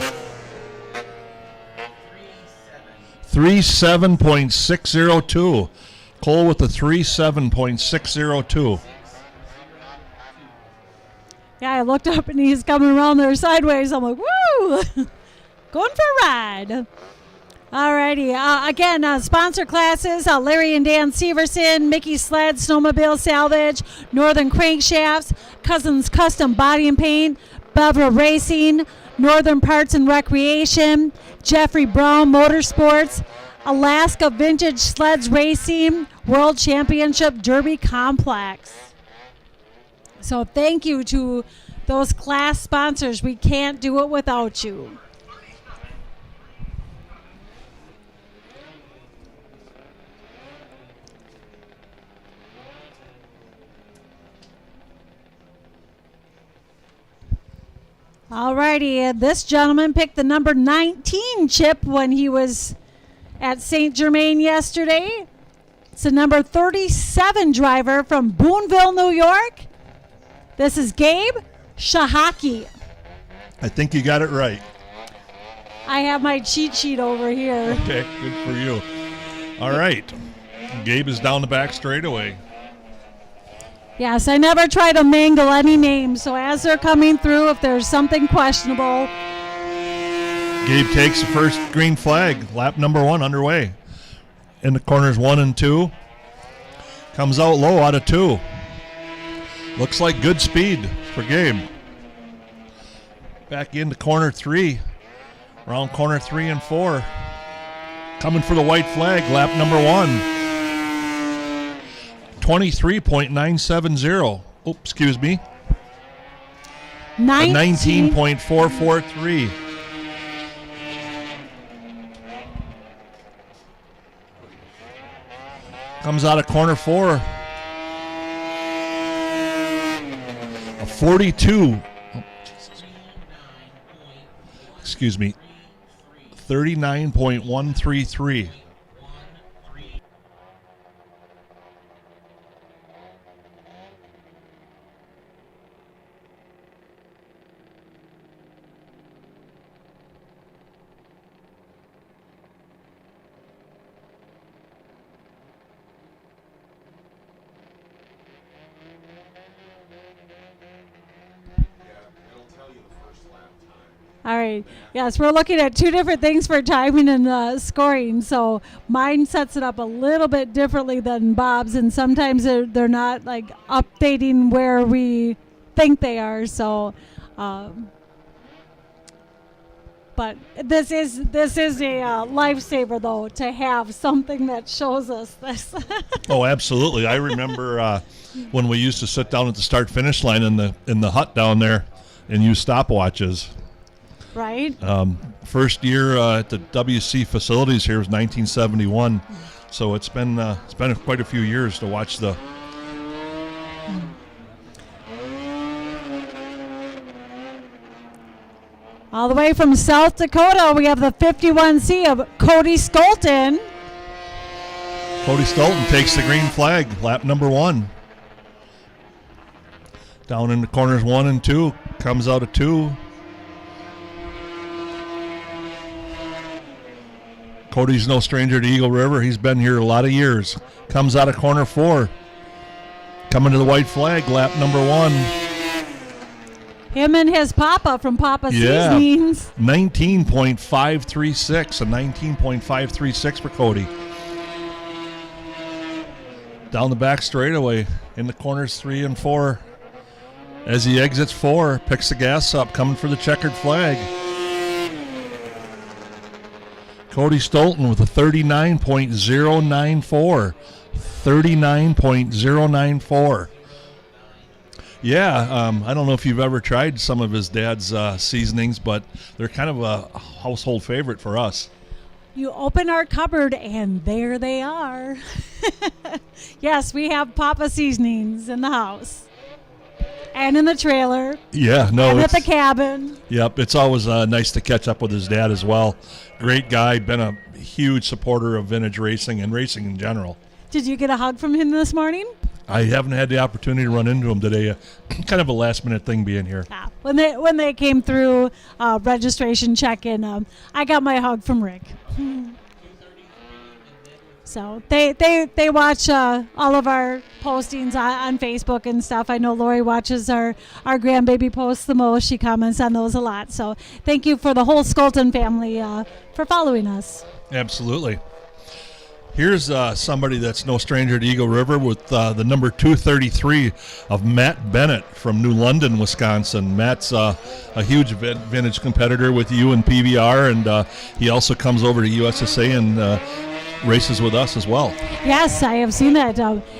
3.7.602. Cole with the 3.7.602. Yeah, I looked up and he's coming around there sideways. I'm like, woo! Going for a ride. Alrighty. Again, sponsor classes, Larry and Dan Severson, Mickey Sled, Snowmobile Salvage, Northern Crankshafts, Cousins Custom Body and Paint, Bevra Racing, Northern Parts and Recreation, Jeffrey Brown Motorsports, Alaska Vintage Sleds Racing, World Championship Derby Complex. So thank you to those class sponsors. We can't do it without you. Alrighty, this gentleman picked the number 19 chip when he was at St. Germain yesterday. It's a number 37 driver from Boonville, New York. This is Gabe Shahaki. I think you got it right. I have my cheat sheet over here. Okay, good for you. All right. Gabe is down the back straightaway. Yes, I never try to mangle any names, so as they're coming through, if there's something questionable. Gabe takes the first green flag. Lap number 1 underway. In the corners 1 and 2. Comes out low out of 2. Looks like good speed for Gabe. Back into corner 3. Around corner 3 and 4. Coming for the white flag, lap number 1. 23.970. Oh, excuse me. 19.443. Comes out of corner 4. A 42. Oh, excuse me. 39.133. All right. Yes, we're looking at two different things for timing and scoring. So mine sets it up a little bit differently than Bob's, and sometimes they're not like updating where we think they are. So, but this is a lifesaver though to have something that shows us this. Oh, absolutely. I remember when we used to sit down at the start-finish line in the hut down there and use stopwatches. Right. First year at the WC facilities here was 1971, so it's been quite a few years to watch the. All the way from South Dakota, we have the 51C of Cody Skolton. Cody Stolton takes the green flag, lap number 1. Down in the corners 1 and 2, comes out of 2. Cody's no stranger to Eagle River. He's been here a lot of years. Comes out of corner 4. Coming to the white flag, lap number 1. Him and his papa from Papa Seasonings. 19.536, a 19.536 for Cody. Down the back straightaway, in the corners 3 and 4. As he exits 4, picks the gas up, coming for the checkered flag. Cody Stolton with a 39.094. 39.094. Yeah, I don't know if you've ever tried some of his dad's seasonings, but they're kind of a household favorite for us. You open our cupboard and there they are. Yes, we have Papa Seasonings in the house. And in the trailer. Yeah, no. And at the cabin. Yep, it's always nice to catch up with his dad as well. Great guy, been a huge supporter of vintage racing and racing in general. Did you get a hug from him this morning? I haven't had the opportunity to run into him today. Kind of a last-minute thing being here. Yeah. When they came through registration check-in, I got my hug from Rick. So they watch all of our postings on Facebook and stuff. I know Lori watches our grandbaby posts the most. She comments on those a lot. So thank you for the whole Skolton family for following us. Absolutely. Here's somebody that's no stranger to Eagle River with the number 233 of Matt Bennett from New London, Wisconsin. Matt's a huge vintage competitor with you and PBR, and he also comes over to USSA and races with us as well. Yes, I have seen that,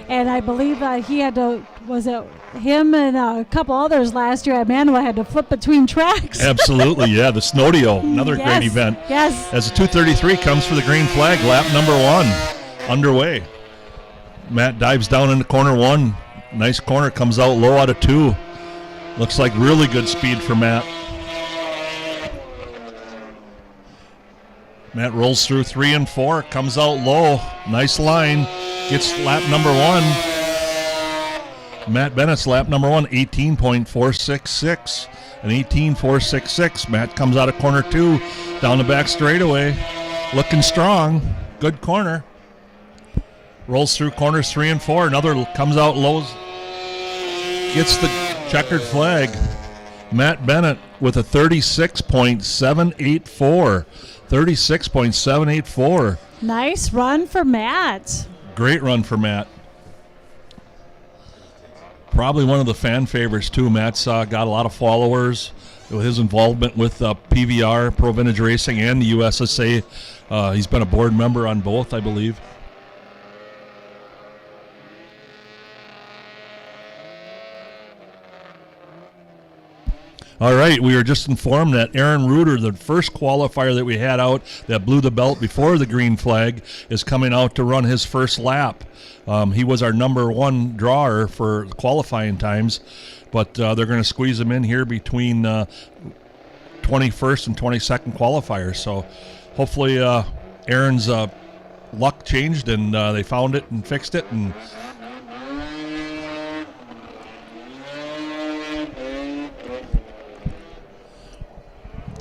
and I believe he had to, was it him and a couple others last year at Manoa had to flip between tracks. Absolutely, yeah, the Snowdio, another great event. Yes. As the 233 comes for the green flag, lap number 1 underway. Matt dives down into corner 1. Nice corner, comes out low out of 2. Looks like really good speed for Matt. Matt rolls through 3 and 4, comes out low. Nice line. Gets lap number 1. Matt Bennett's lap number 1, 18.466. An 18.466. Matt comes out of corner 2, down the back straightaway. Looking strong. Good corner. Rolls through corners 3 and 4. Another comes out low. Gets the checkered flag. Matt Bennett with a 36.784. 36.784. Nice run for Matt. Great run for Matt. Probably one of the fan favorites too. Matt's got a lot of followers with his involvement with PVR, Pro Vintage Racing, and the USSA. He's been a board member on both, I believe. All right, we were just informed that Aaron Reuter, the first qualifier that we had out that blew the belt before the green flag, is coming out to run his first lap. He was our number 1 drawer for qualifying times, but they're going to squeeze him in here between 21st and 22nd qualifiers. So hopefully Aaron's luck changed and they found it and fixed it. And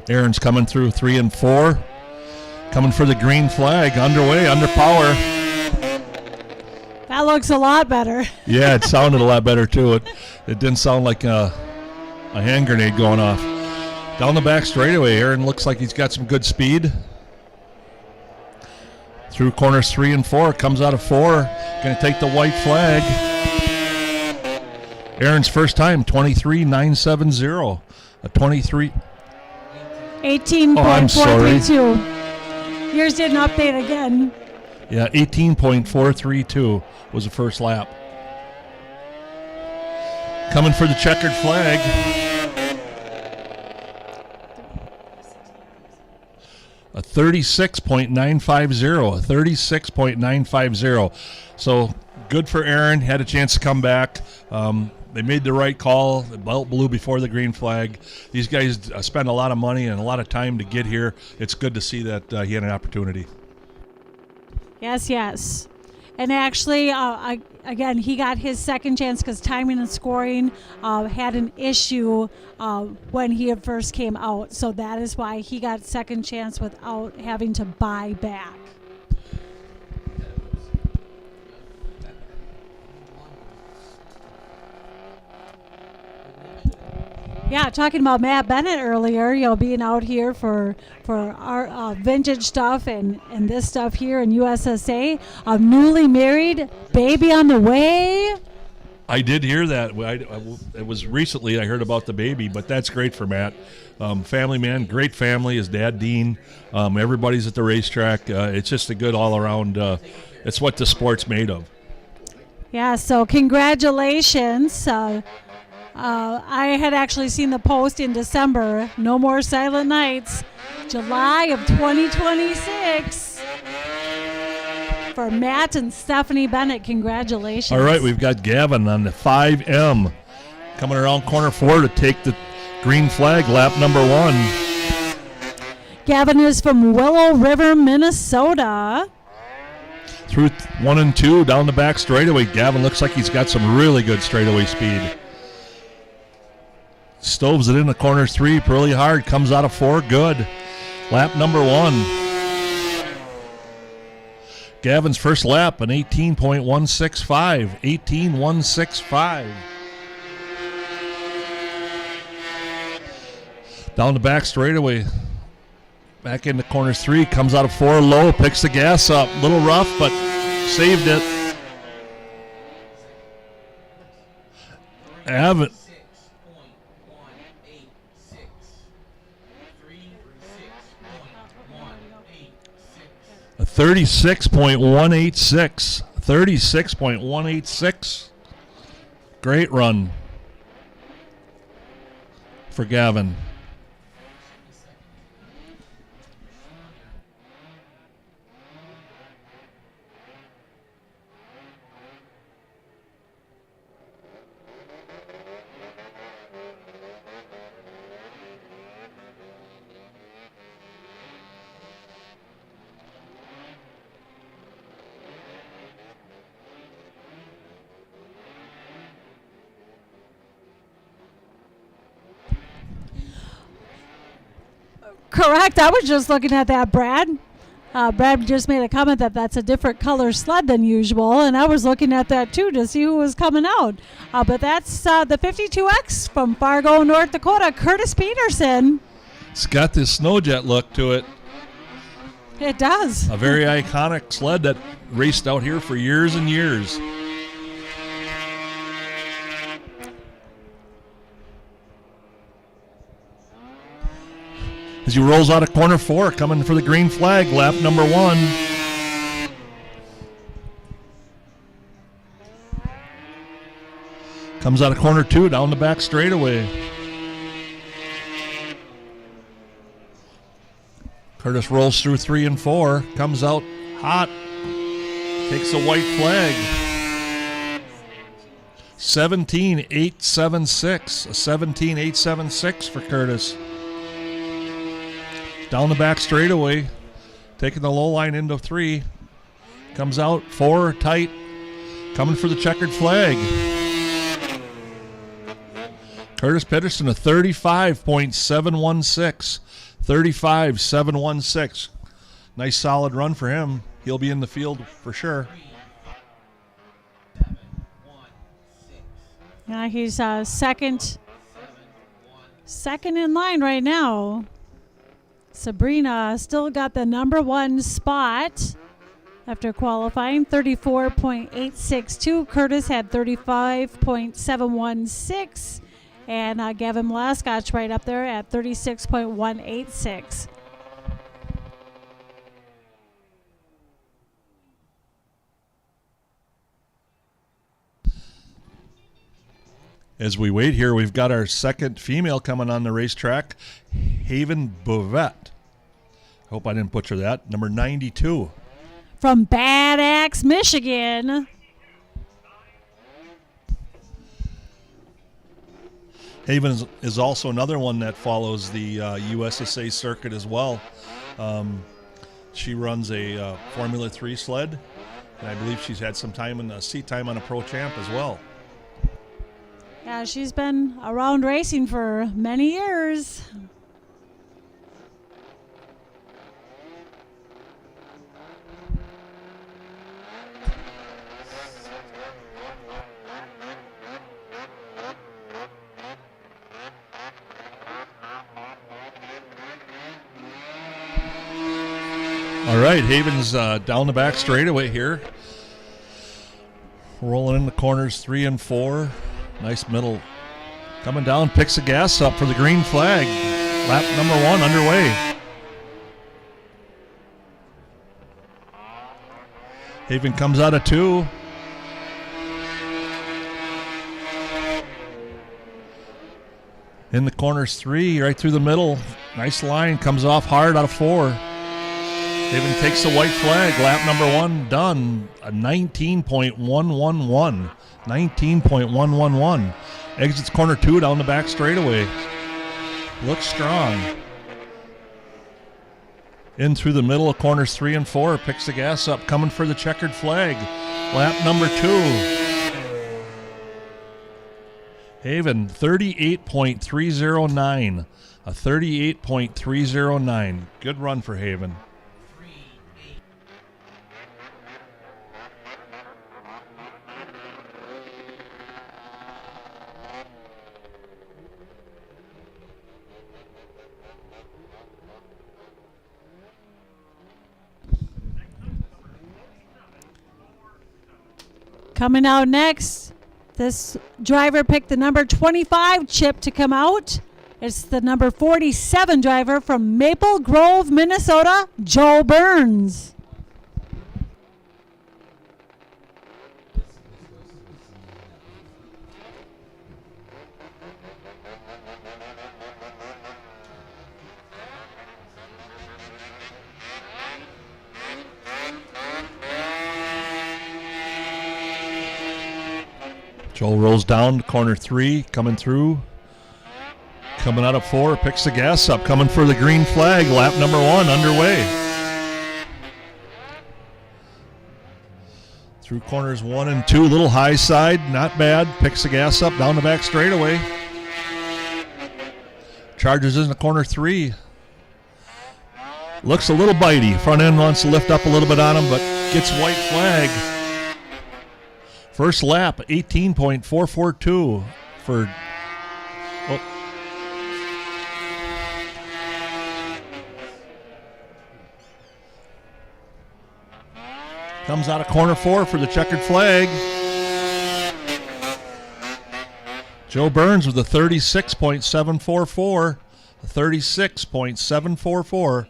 Aaron's coming through 3 and 4. Coming for the green flag, underway, under power. That looks a lot better. Yeah, it sounded a lot better too. It didn't sound like a hand grenade going off. Down the back straightaway, Aaron looks like he's got some good speed. Through corners 3 and 4, comes out of 4. Going to take the white flag. Aaron's first time, 23.970. A 23. 18.432. Yours didn't update again. Yeah, 18.432 was the first lap. Coming for the checkered flag. A 36.950. A 36.950. So good for Aaron. Had a chance to come back. They made the right call. The belt blew before the green flag. These guys spend a lot of money and a lot of time to get here. It's good to see that he had an opportunity. Yes, yes. And actually, again, he got his second chance because timing and scoring had an issue when he had first came out. So that is why he got second chance without having to buy back. Yeah, talking about Matt Bennett earlier, being out here for our vintage stuff and this stuff here in USSA. Newly married, baby on the way. I did hear that. It was recently I heard about the baby, but that's great for Matt. Family man, great family. His dad, Dean. Everybody's at the racetrack. It's just a good all-around. It's what the sport's made of. Yeah, so congratulations. I had actually seen the post in December. No more silent nights. July of 2026. For Matt and Stephanie Bennett, congratulations. All right, we've got Gavin on the 5M. Coming around corner 4 to take the green flag, lap number 1. Gavin is from Willow River, Minnesota. Through 1 and 2, down the back straightaway. Gavin looks like he's got some really good straightaway speed. Stoves it in the corners 3, really hard. Comes out of 4, good. Lap number 1. Gavin's first lap, an 18.165. 18.165. Down the back straightaway. Back into corners 3, comes out of 4 low, picks the gas up. Little rough, but saved it. Haven't. A 36.186. 36.186. Great run for Gavin. Correct. I was just looking at that, Brad. Brad just made a comment that that's a different color sled than usual, and I was looking at that too to see who was coming out. But that's the 52X from Fargo, North Dakota, Curtis Peterson. It's got this snowjet look to it. It does. A very iconic sled that raced out here for years and years. As he rolls out of corner 4, coming for the green flag, lap number 1. Comes out of corner 2, down the back straightaway. Curtis rolls through 3 and 4, comes out hot, takes a white flag. 17.876, a 17.876 for Curtis. Down the back straightaway, taking the low line into 3. Comes out 4 tight, coming for the checkered flag. Curtis Peterson, a 35.716. 35.716. Nice solid run for him. He'll be in the field for sure. Yeah, he's second in line right now. Sabrina still got the number 1 spot after qualifying, 34.862. Curtis had 35.716. And Gavin Lascotch right up there at 36.186. As we wait here, we've got our second female coming on the racetrack, Haven Bovet. Hope I didn't butcher that. Number 92. From Bad Axe, Michigan. Haven is also another one that follows the USSA circuit as well. She runs a Formula 3 sled, and I believe she's had some time in the seat time on a Pro Champ as well. Yeah, she's been around racing for many years. All right, Haven's down the back straightaway here. Rolling in the corners 3 and 4. Nice middle. Coming down, picks the gas up for the green flag. Lap number 1 underway. Haven comes out of 2. In the corners 3, right through the middle. Nice line, comes off hard out of 4. Haven takes the white flag. Lap number 1 done. A 19.111. 19.111. Exits corner 2 down the back straightaway. Looks strong. In through the middle of corners 3 and 4. Picks the gas up. Coming for the checkered flag. Lap number 2. Haven 38.309. A 38.309. Good run for Haven. Coming out next, this driver picked the number 25 chip to come out. It's the number 47 driver from Maple Grove, Minnesota, Joe Burns. Joel rolls down to corner 3, coming through. Coming out of 4, picks the gas up, coming for the green flag. Lap number 1 underway. Through corners 1 and 2, little high side, not bad. Picks the gas up, down the back straightaway. Charges into corner 3. Looks a little bitey. Front end wants to lift up a little bit on him, but gets white flag. First lap, 18.442 for... Oh. Comes out of corner 4 for the checkered flag. Joe Burns with a 36.744. 36.744.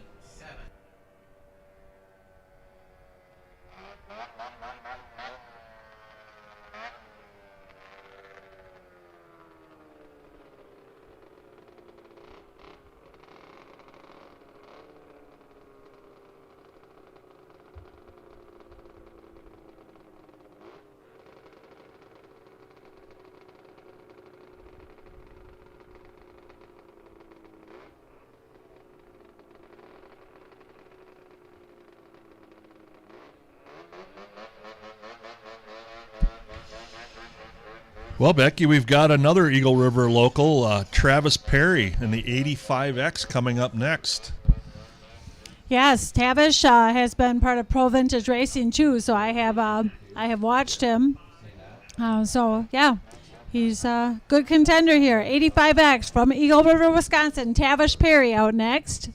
Well, Becky, we've got another Eagle River local, Travis Perry, in the 85X coming up next. Yes, Tavish has been part of Pro Vintage Racing too, so I have watched him. So yeah, he's a good contender here. 85X from Eagle River, Wisconsin. Tavish Perry out next.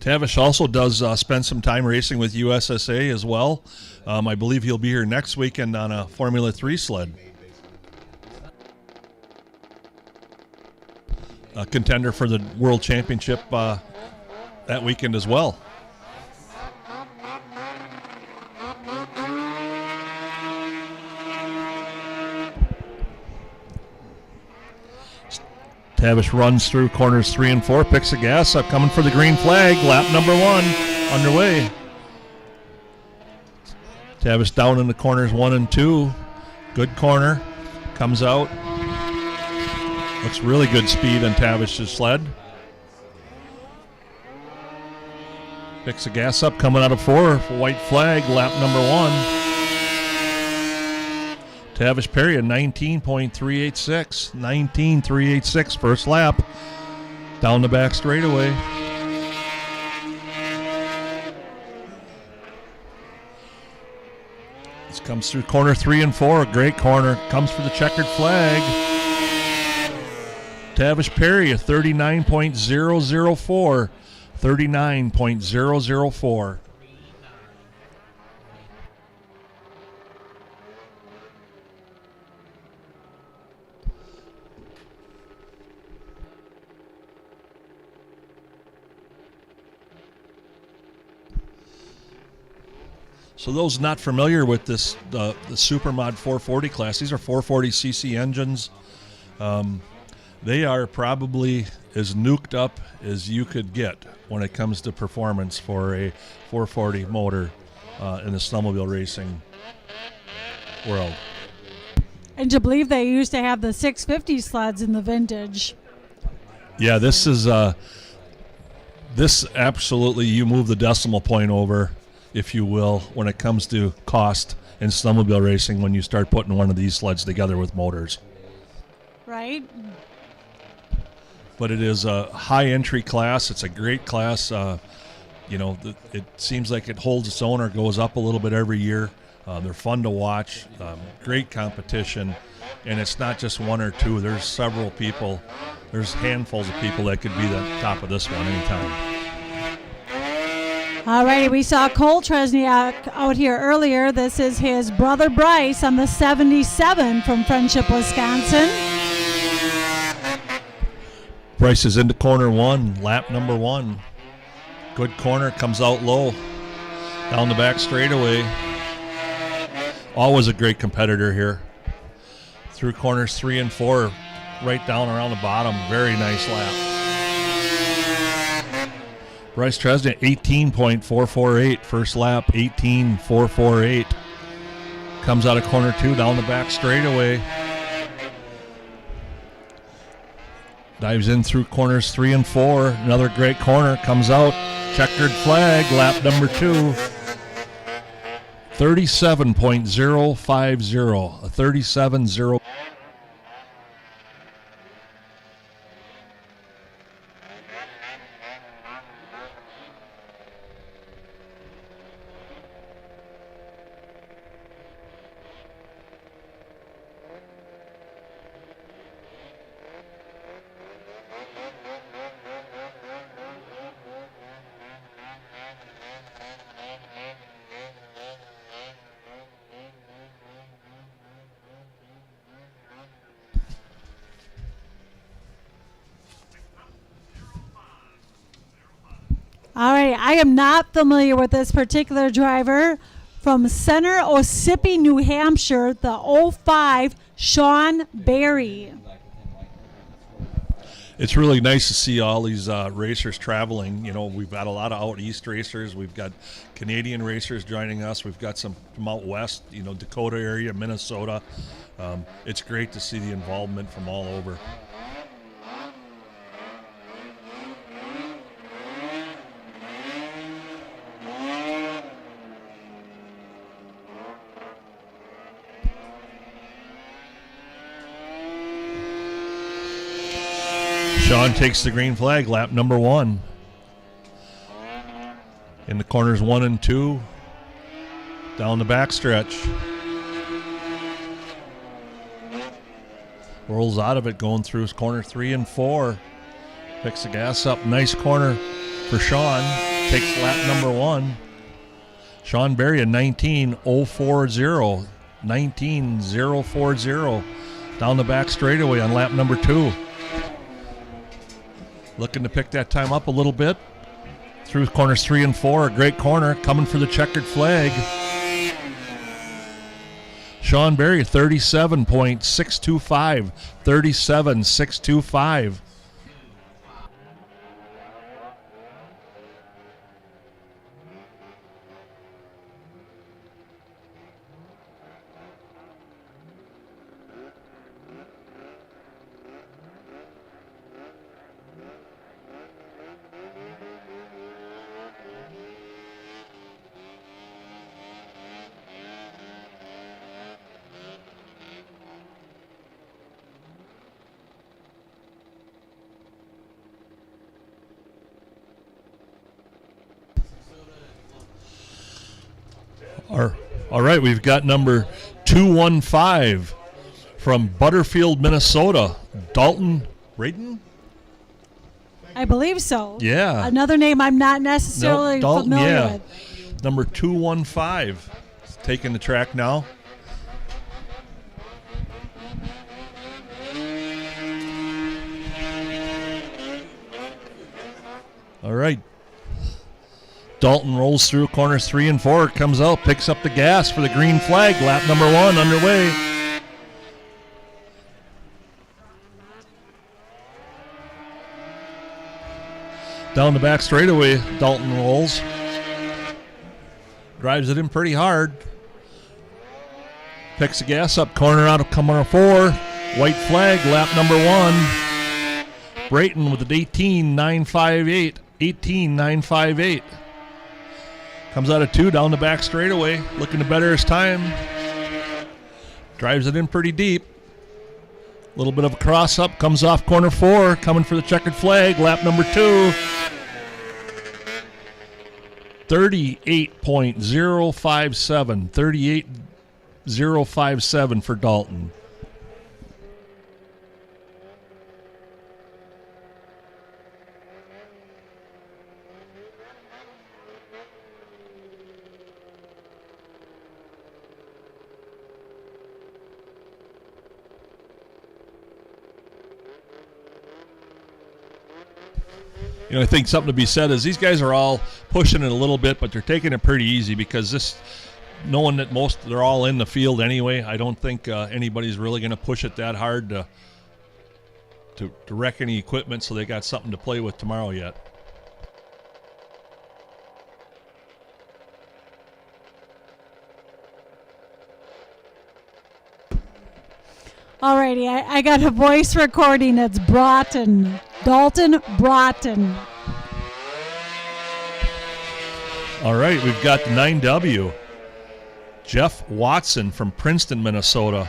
Tavish also does spend some time racing with USSA as well. I believe he'll be here next weekend on a Formula 3 sled. A contender for the World Championship that weekend as well. Tavish runs through corners 3 and 4, picks the gas up, coming for the green flag. Lap number 1 underway. Tavish down in the corners 1 and 2. Good corner. Comes out. Looks really good speed on Tavish's sled. Picks the gas up, coming out of 4. White flag, lap number 1. Tavish Perry, a 19.386. 19.386 first lap. Down the back straightaway. This comes through corner 3 and 4. A great corner. Comes for the checkered flag. Tavish Perry, a 39.004. 39.004. So those not familiar with this, the Supermod 440 class, these are 440cc engines. They are probably as nuked up as you could get when it comes to performance for a 440 motor in the snowmobile racing world. And to believe they used to have the 650 sleds in the vintage. Yeah, this is this absolutely, you move the decimal point over, if you will, when it comes to cost in snowmobile racing when you start putting one of these sleds together with motors. Right? But it is a high entry class. It's a great class. You know, it seems like it holds its own or goes up a little bit every year. They're fun to watch. Great competition. And it's not just one or two. There's several people. There's handfuls of people that could be the top of this one anytime. All righty, we saw Cole Tresniak out here earlier. This is his brother Bryce on the 77 from Friendship, Wisconsin. Bryce is into corner 1, lap number 1. Good corner, comes out low. Down the back straightaway. Always a great competitor here. Through corners 3 and 4, right down around the bottom. Very nice lap. Bryce Tresniak, 18.448. First lap, 18.448. Comes out of corner 2, down the back straightaway. Dives in through corners 3 and 4. Another great corner. Comes out. Checkered flag. Lap number 2. 37.050. A 37.0. All right, I am not familiar with this particular driver. From Center Ossipee, New Hampshire, the 05, Sean Berry. It's really nice to see all these racers traveling. You know, we've got a lot of out east racers. We've got Canadian racers joining us. We've got some from out west, you know, Dakota area, Minnesota. It's great to see the involvement from all over. Sean takes the green flag, lap number 1. In the corners 1 and 2, down the backstretch. Rolls out of it, going through his corner 3 and 4. Picks the gas up, nice corner for Sean. Takes lap number 1. Sean Berry, a 19.040, 19.040, down the back straightaway on lap number 2. Looking to pick that time up a little bit. Through corners 3 and 4, a great corner, coming for the checkered flag. Sean Berry, 37.625, 37.625. All right, we've got number 215 from Butterfield, Minnesota, Dalton Braden? I believe so. Yeah. Another name I'm not necessarily Dalton, familiar yeah. with. Number 215, taking the track now. All right. Dalton rolls through corners 3 and 4, comes out, picks up the gas for the green flag. Lap number 1 underway. Down the back straightaway, Dalton rolls. Drives it in pretty hard. Picks the gas up, corner out of corner 4. White flag, lap number 1. Brayton with an 18.958. 18.958. Comes out of 2 down the back straightaway, looking to better his time. Drives it in pretty deep. A little bit of a cross up, comes off corner 4, coming for the checkered flag, lap number 2. 38.057. 38.057 for Dalton. You know, I think something to be said is these guys are all pushing it a little bit, but they're taking it pretty easy because this, knowing that they're all in the field anyway, I don't think anybody's really going to push it that hard to wreck any equipment, so they got something to play with tomorrow yet. Alrighty, I got a voice recording. It's Broughton. Dalton Broughton. All right, we've got the 9W. Jeff Watson from Princeton, Minnesota.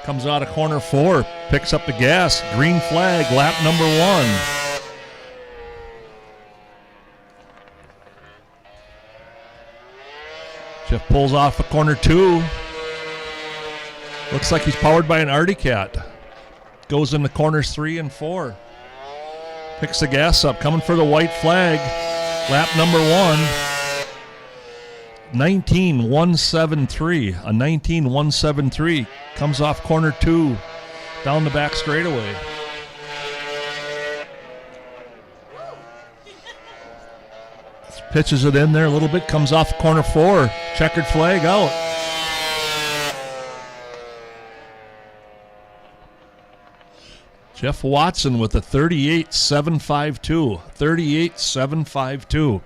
Comes out of corner 4, picks up the gas. Green flag, lap number 1. Jeff pulls off of corner 2. Looks like he's powered by an Artie Cat. Goes into corners 3 and 4. Picks the gas up, coming for the white flag. Lap number 1. 19.173. A 19.173. Comes off corner 2. Down the back straightaway. pitches it in there a little bit, comes off corner 4, checkered flag out. Jeff Watson with a 38.752. 38.752.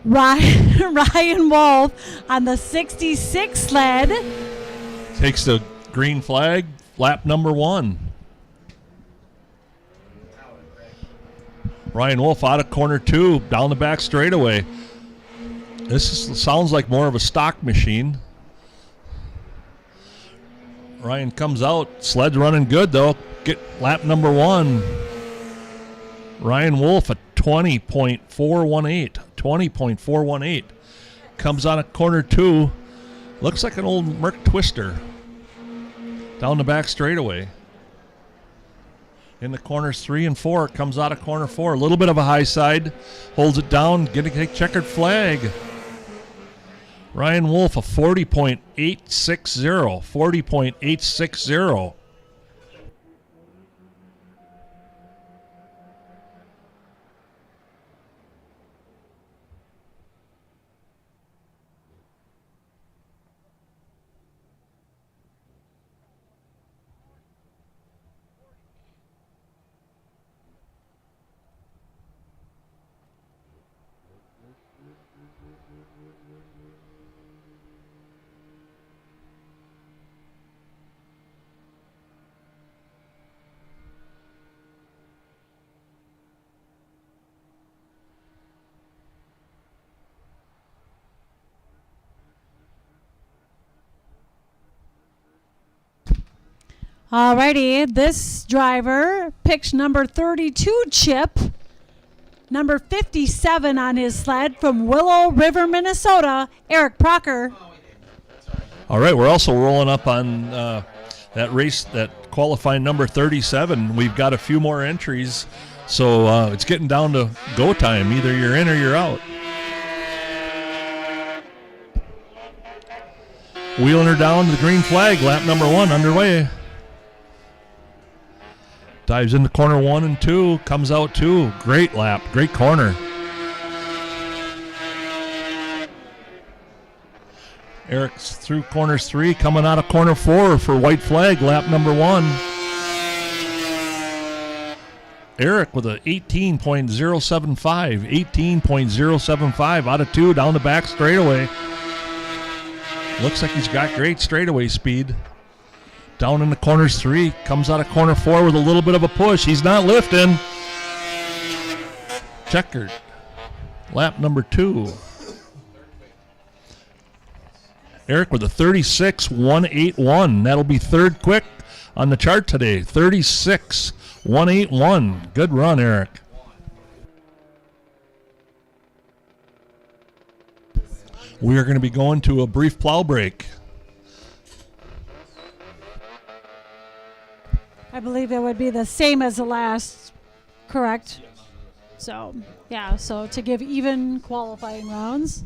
Ryan Wolf on the 66 sled. Takes the green flag, lap number 1. Ryan Wolf out of corner 2, down the back straightaway. Sounds like more of a stock machine. Ryan comes out, sled's running good though. Get lap number 1. Ryan Wolf at 20.418. 20.418. Comes out of corner 2. Looks like an old Merc Twister. Down the back straightaway. In the corners 3 and 4. Comes out of corner 4. A little bit of a high side. Holds it down. Getting a checkered flag. Ryan Wolf a 40.860. 40.860. Alrighty, this driver picked number 32 chip, number 57 on his sled from Willow River, Minnesota, Eric Procker. All right, we're also rolling up on that race, that qualifying number 37. We've got a few more entries, so it's getting down to go time. Either you're in or you're out. Wheeling her down to the green flag, lap number 1 underway. Dives into corner 1 and 2, comes out 2. Great lap, great corner. Eric's through corners 3, coming out of corner 4 for white flag, lap number 1. Eric with a 18.075, 18.075 out of 2 down the back straightaway. Looks like he's got great straightaway speed. Down in the corners 3, comes out of corner 4 with a little bit of a push. He's not lifting. Checkered. Lap number 2. Eric with a 36.181. That'll be third quick on the chart today. 36.181. Good run, Eric. We are going to be going to a brief plow break. I believe it would be the same as the last, correct? So, yeah, so to give even qualifying rounds.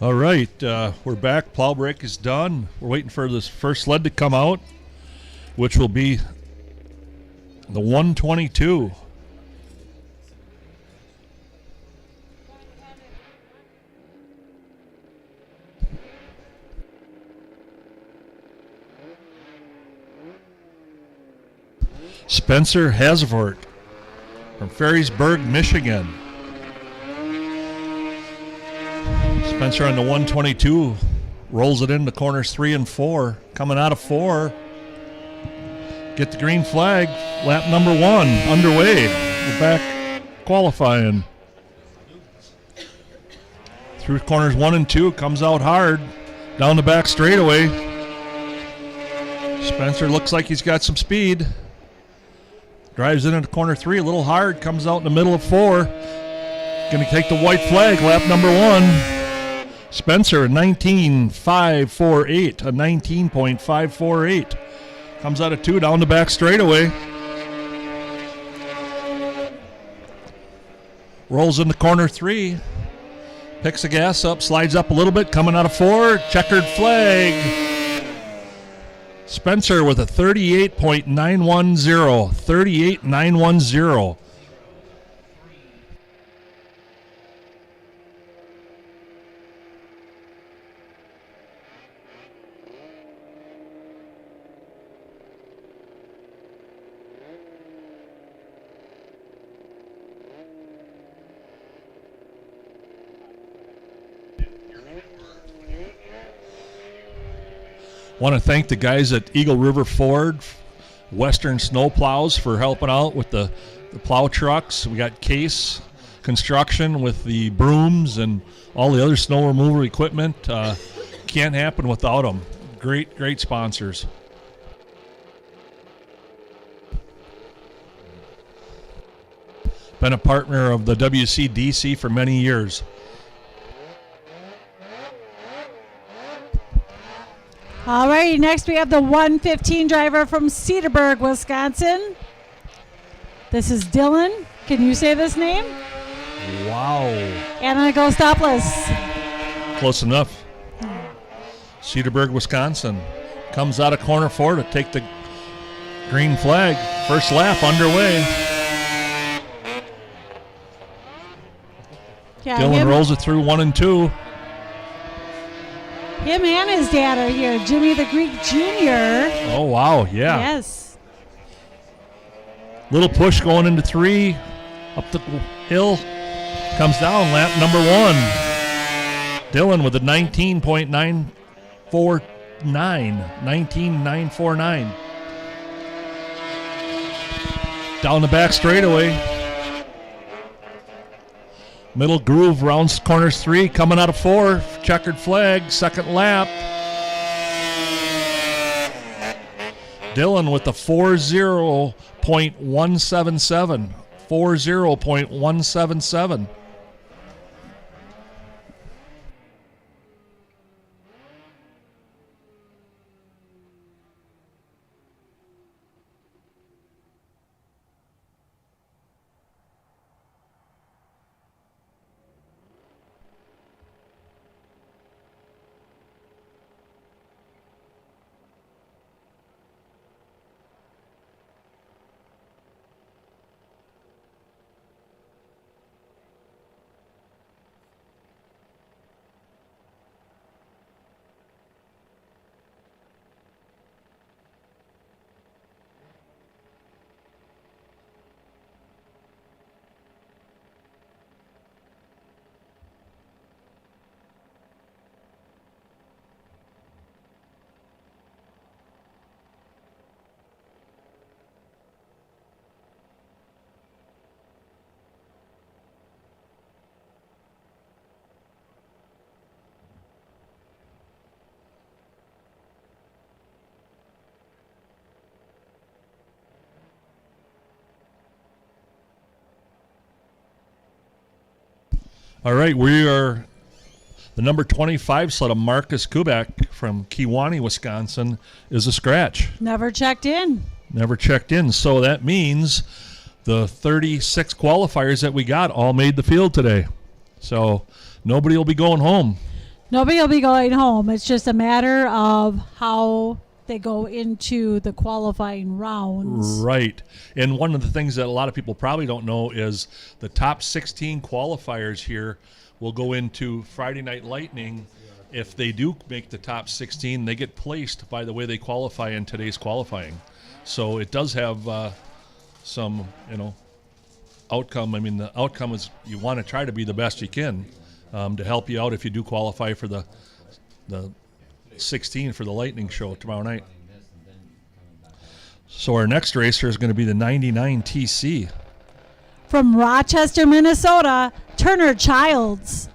All right, we're back. Plow break is done. We're waiting for this first sled to come out, which will be the 122. Spencer Hasvort from Ferrysburg, Michigan. Spencer on the 122 rolls it into corners 3 and 4. Coming out of 4. Get the green flag. Lap number 1 underway. We're back qualifying. Through corners 1 and 2. Comes out hard. Down the back straightaway. Spencer looks like he's got some speed. Drives into corner 3 a little hard. Comes out in the middle of 4. Going to take the white flag. Lap number 1. Spencer, 19.548, a 19.548. Comes out of 2 down the back straightaway. Rolls into corner 3. Picks the gas up, slides up a little bit, coming out of 4. Checkered flag. Spencer with a 38.910. 38.910. Want to thank the guys at Eagle River Ford, Western Snow Plows, for helping out with the plow trucks. We got Case Construction with the brooms and all the other snow removal equipment. Can't happen without them. Great sponsors. Been a partner of the WCDC for many years. All right, next we have the 115 driver from Cedarburg, Wisconsin. This is Dylan. Can you say this name? Wow. And on a go stopless. Close enough. Cedarburg, Wisconsin. Comes out of corner 4 to take the green flag. First lap underway. Yeah, Dylan rolls it through 1 and 2. Him and his dad are here. Jimmy the Greek Jr. Oh, wow, yeah. Yes. Little push going into 3. Up the hill. Comes down, lap number 1. Dylan with a 19.949. 19.949. Down the back straightaway. Middle groove, rounds corners 3, coming out of 4. Checkered flag, second lap. Dylan with the 40.177. 40.177. All right, we are the number 25 sled of Marcus Kubak from Kewanee, Wisconsin, is a scratch. Never checked in. Never checked in. So that means the 36 qualifiers that we got all made the field today. So nobody will be going home. Nobody will be going home. It's just a matter of how they go into the qualifying rounds. Right. And one of the things that a lot of people probably don't know is the top 16 qualifiers here will go into Friday Night Lightning. If they do make the top 16, they get placed by the way they qualify in today's qualifying. So it does have some, outcome. I mean, the outcome is you want to try to be the best you can to help you out if you do qualify for the 16 for the Lightning show tomorrow night. So our next racer is going to be the 99 TC. From Rochester, Minnesota, Turner Childs.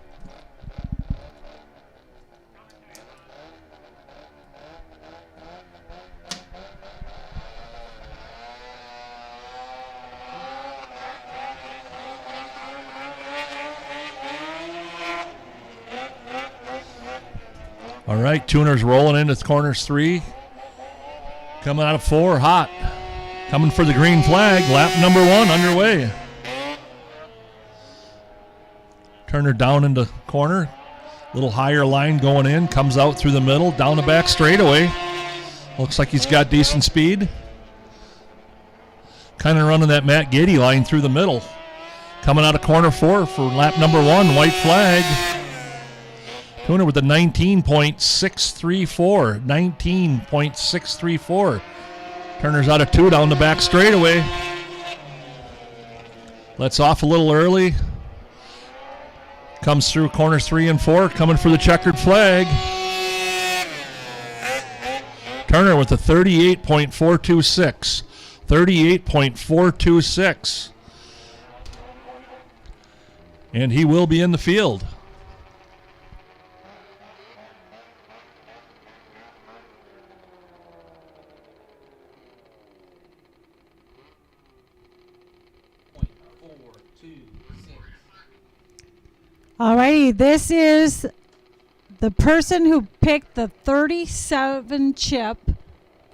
All right, Tuner's rolling into corners 3. Coming out of 4, hot. Coming for the green flag. Lap number 1 underway. Turner down into corner. Little higher line going in. Comes out through the middle. Down the back straightaway. Looks like he's got decent speed. Kind of running that Matt Gady line through the middle. Coming out of corner 4 for lap number 1. White flag. Tuner with a 19.634. 19.634. Turner's out of 2 down the back straightaway. Lets off a little early. Comes through corners 3 and 4. Coming for the checkered flag. Turner with a 38.426. 38.426. And he will be in the field. Alrighty, this is the person who picked the 37 chip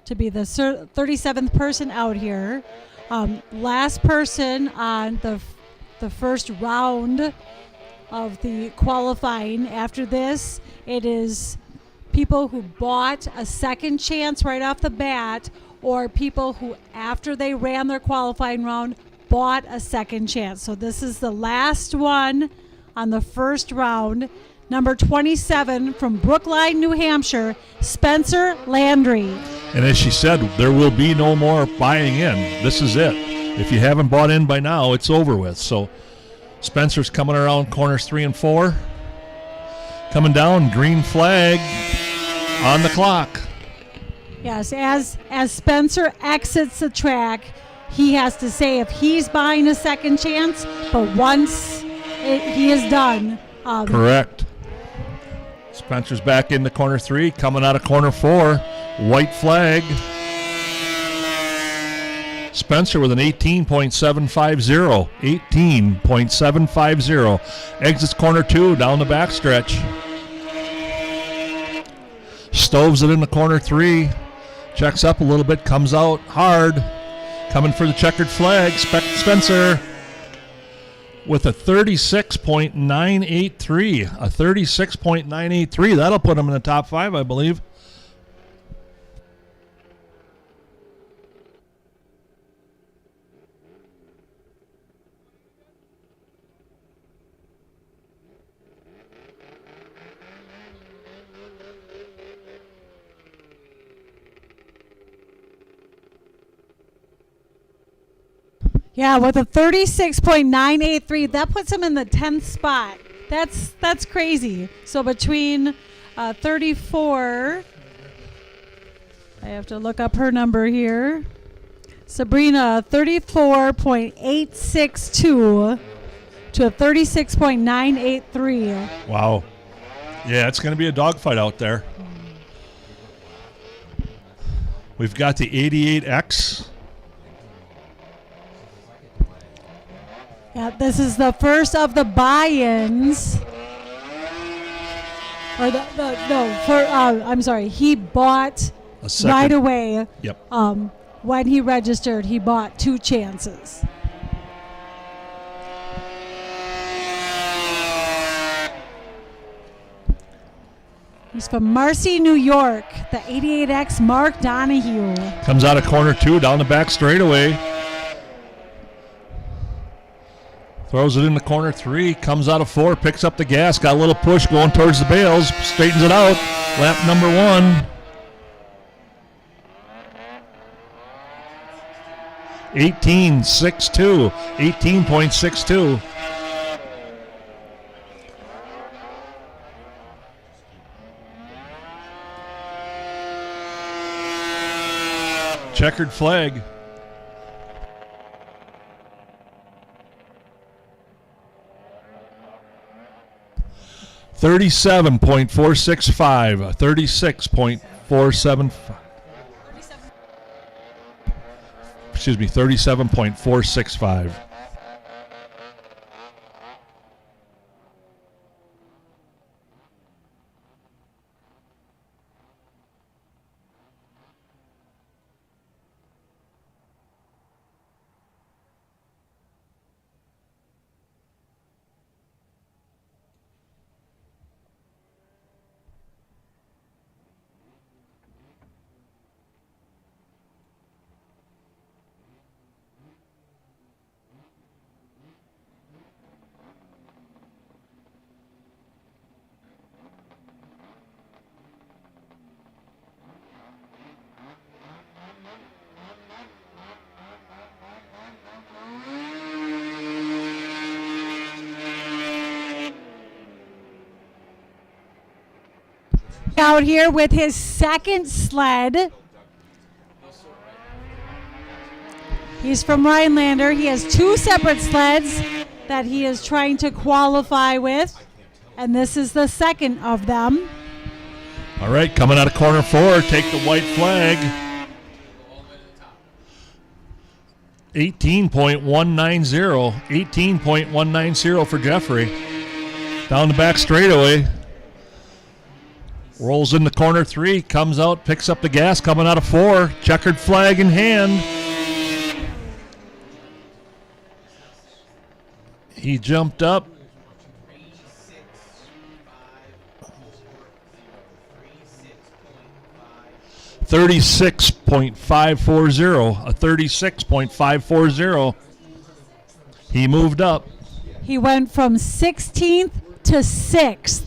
to be the 37th person out here. Last person on the first round of the qualifying. After this, it is people who bought a second chance right off the bat, or people who, after they ran their qualifying round, bought a second chance. So this is the last one on the first round. Number 27 from Brookline, New Hampshire, Spencer Landry. And as she said, there will be no more buying in. This is it. If you haven't bought in by now, it's over with. So Spencer's coming around corners 3 and 4. Coming down, green flag on the clock. Yes, as Spencer exits the track, he has to say if he's buying a second chance, but once he is done. Correct. Spencer's back into corner 3, coming out of corner 4. White flag. Spencer with an 18.750. 18.750. Exits corner 2, down the backstretch. Stoves it into corner 3. Checks up a little bit, comes out hard. Coming for the checkered flag, Spencer with a 36.983. A 36.983. That'll put him in the top 5, I believe. Yeah, with a 36.983, that puts him in the 10th spot. That's crazy. So between 34, I have to look up her number here. Sabrina, 34.862 to a 36.983. Wow. Yeah, it's going to be a dogfight out there. We've got the 88X. Yeah, this is the first of the buy-ins. Or I'm sorry. He bought A second. right away. Yep. When he registered, he bought 2 chances. He's from Marcy, New York. The 88X Mark Donahue. Comes out of corner 2, down the back straightaway. Throws it in the corner 3, comes out of 4, picks up the gas, got a little push going towards the bales, straightens it out. Lap number 1. 18.62. 18.62. Checkered flag. $37.465. 36.475. Excuse me, 37.465. Out here with his second sled. He's from Rhinelander. He has 2 separate sleds that he is trying to qualify with, and this is the second of them. All right, coming out of corner 4, take the white flag. 18.190. 18.190 for Jeffrey. Down the back straightaway. Rolls in the corner 3, comes out, picks up the gas, coming out of 4. Checkered flag in hand. He jumped up. 36.540. A 36.540. He moved up. He went from 16th to 6th.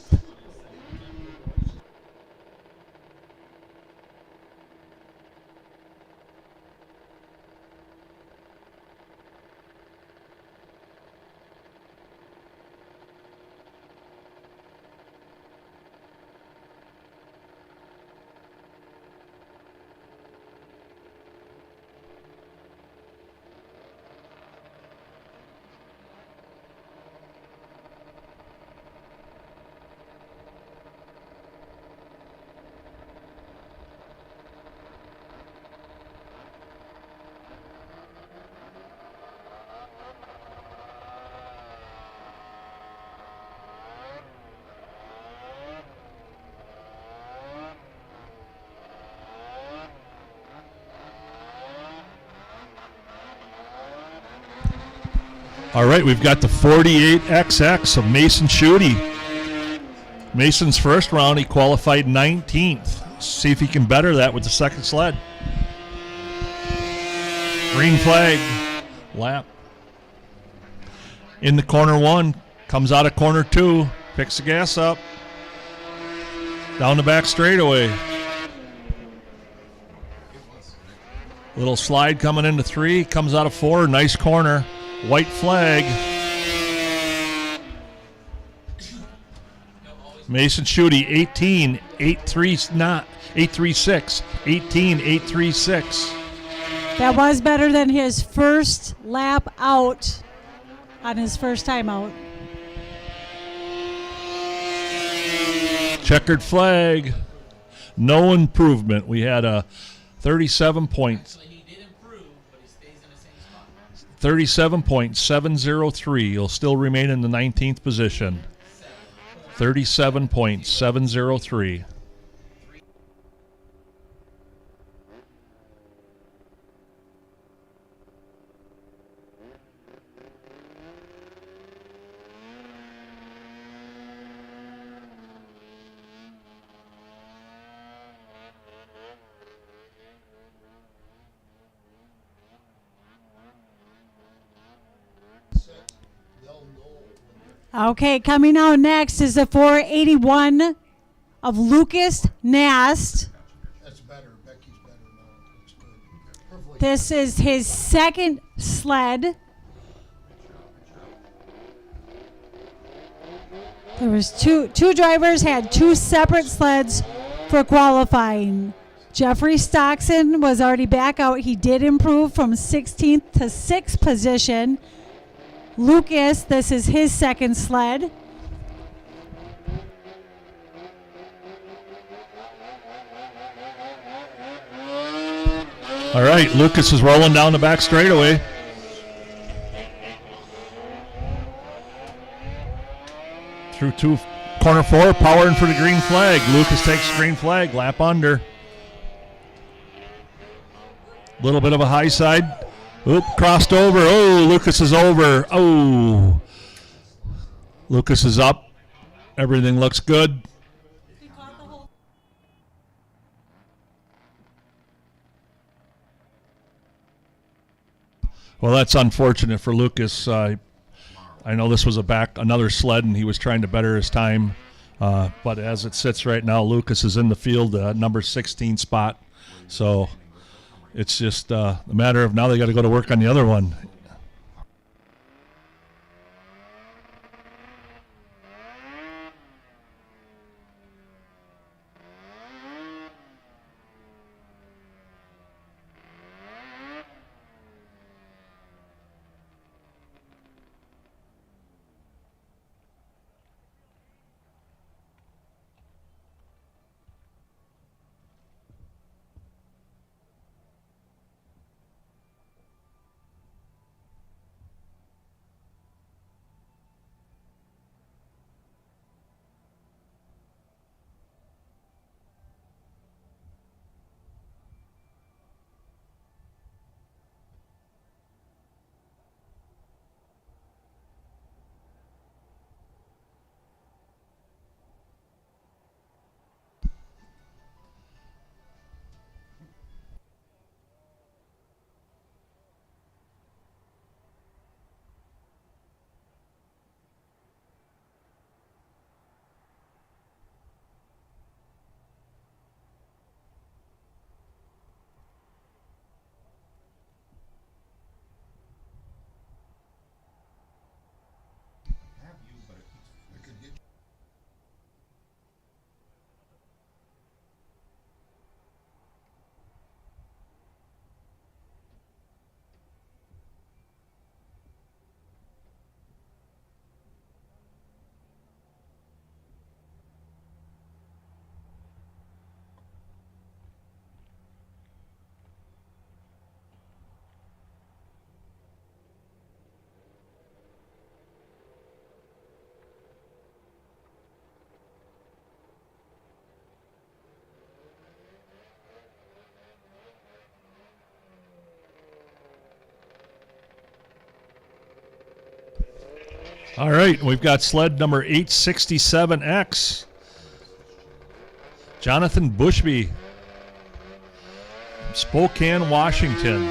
All right, we've got the 48XX of Mason Schutte. Mason's first round, he qualified 19th. See if he can better that with the second sled. Green flag, lap. In the corner 1, comes out of corner 2, picks the gas up. Down the back straightaway. Little slide coming into 3, comes out of 4, nice corner. White flag. Mason Schutte, 18.836. 18.836. That was better than his first lap out on his first time out. Checkered flag. No improvement. We had a 37 point. 37.703. He'll still remain in the 19th position. 37.703. Okay, coming out next is the 481 of Lucas Nast. That's better. Becky's better now. It's good. Hopefully. This is his second sled. There was two drivers had two separate sleds for qualifying. Jeffrey Stockton was already back out. He did improve from 16th to 6th position. Lucas, this is his second sled. All right, Lucas is rolling down the back straightaway. Through corner 4, powering for the green flag. Lucas takes green flag, lap under. Little bit of a high side. Oop, crossed over. Oh, Lucas is over. Oh. Lucas is up. Everything looks good. Well, that's unfortunate for Lucas. I know this was another sled, and he was trying to better his time. But as it sits right now, Lucas is in the field, number 16 spot. So it's just a matter of now they got to go to work on the other one. All right, we've got sled number 867X. Jonathan Bushby, Spokane, Washington.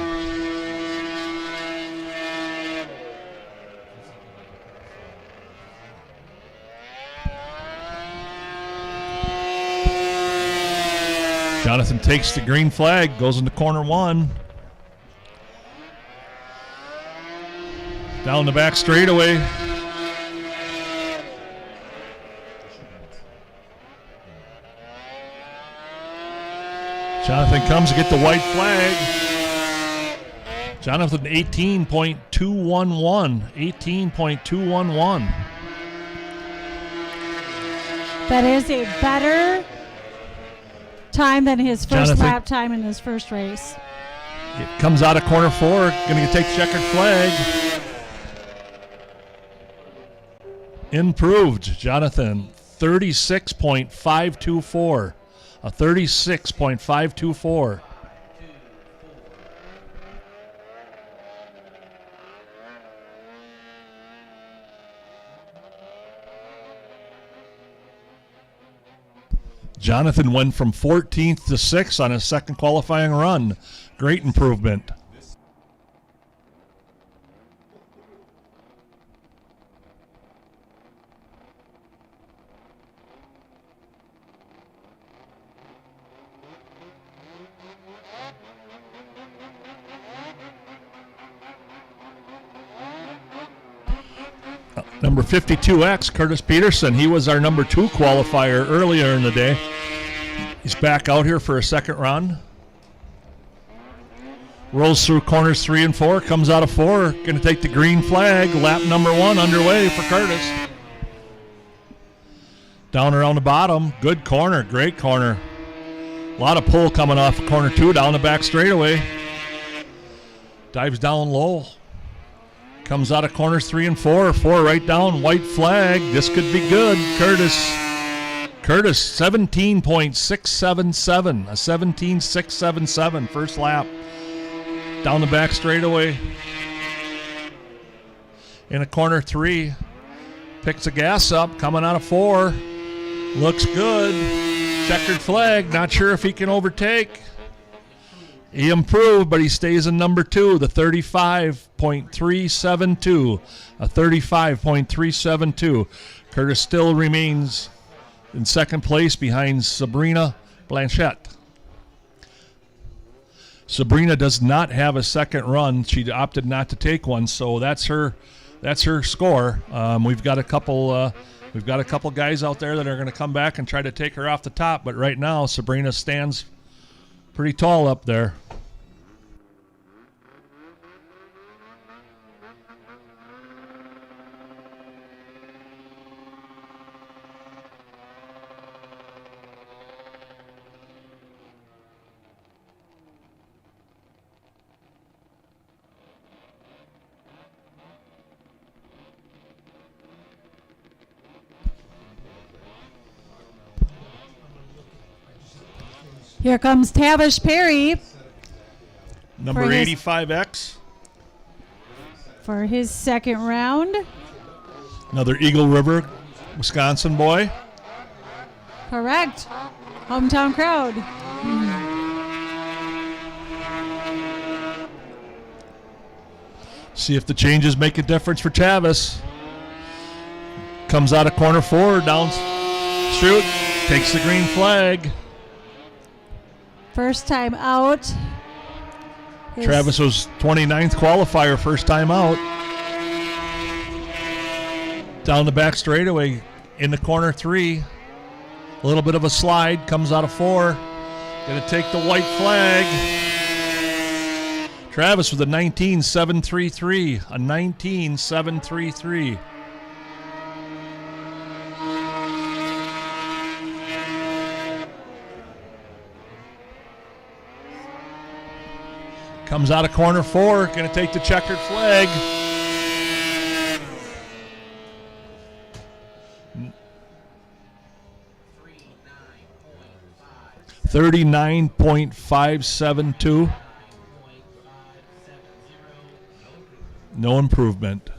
Jonathan takes the green flag, goes into corner 1. Down the back straightaway. Jonathan comes to get the white flag. Jonathan 18.211. 18.211. That is a better time than his first Jonathan, lap time in his first race. It comes out of corner 4. Going to take checkered flag. Improved, Jonathan. 36.524. A 36.524. Jonathan went from 14th to 6th on his second qualifying run. Great improvement. Number 52X, Curtis Peterson. He was our number 2 qualifier earlier in the day. He's back out here for a second run. Rolls through corners 3 and 4, comes out of 4. Going to take the green flag. Lap number 1 underway for Curtis. Down around the bottom. Good corner. Great corner. A lot of pull coming off of corner 2 down the back straightaway. Dives down low. Comes out of corners 3 and 4. 4 right down. White flag. This could be good. Curtis 17.677. A 17.677 first lap. Down the back straightaway. In a corner 3. Picks the gas up. Coming out of 4. Looks good. Checkered flag. Not sure if he can overtake. He improved, but he stays in number 2, the 35.372. A 35.372. Curtis still remains in second place behind Sabrina Blanchett. Sabrina does not have a second run. She opted not to take one, so that's her score. We've got a couple guys out there that are going to come back and try to take her off the top, but right now Sabrina stands pretty tall up there. Here comes Tavish Perry. Number 85X. For his second round. Another Eagle River, Wisconsin boy. Correct. Hometown crowd. See if the changes make a difference for Tavis. Comes out of corner 4, down, shoot, takes the green flag. First time out. Travis was 29th qualifier, first time out. Down the back straightaway, in the corner 3. A little bit of a slide, comes out of 4. Gonna take the white flag. Travis with a 19.733. A 19.733. Comes out of corner 4, going to take the checkered flag. $39.572. No improvement.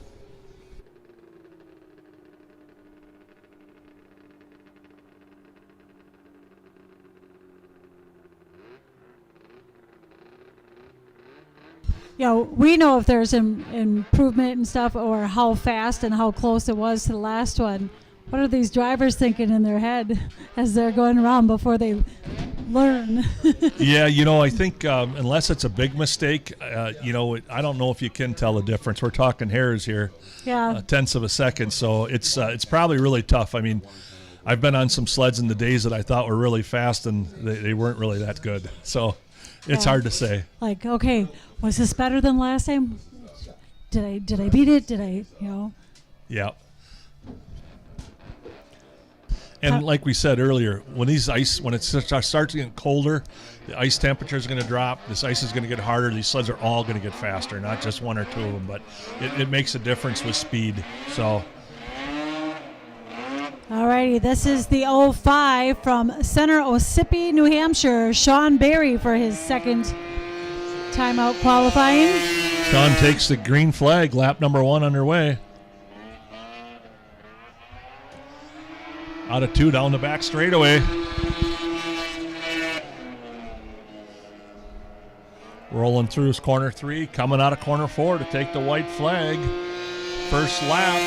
Yeah, we know if there's improvement and stuff, or how fast and how close it was to the last one. What are these drivers thinking in their head as they're going around before they learn? Yeah, I think unless it's a big mistake, I don't know if you can tell the difference. We're talking hairs here, Yeah. tenths of a second. So it's probably really tough. I mean, I've been on some sleds in the days that I thought were really fast, and they weren't really that good. So it's hard to say. Like, okay, was this better than last time? Did I beat it? Did I, Yeah. And like we said earlier, when it starts getting colder, the ice temperature is going to drop. This ice is going to get harder. These sleds are all going to get faster, not just one or two of them. But it makes a difference with speed. So. Alrighty, this is the 05 from Center Ossipee, New Hampshire. Sean Berry for his second time out qualifying. Sean takes the green flag, lap number 1 underway. Out of 2 down the back straightaway. Rolling through his corner 3, coming out of corner 4 to take the white flag. First lap,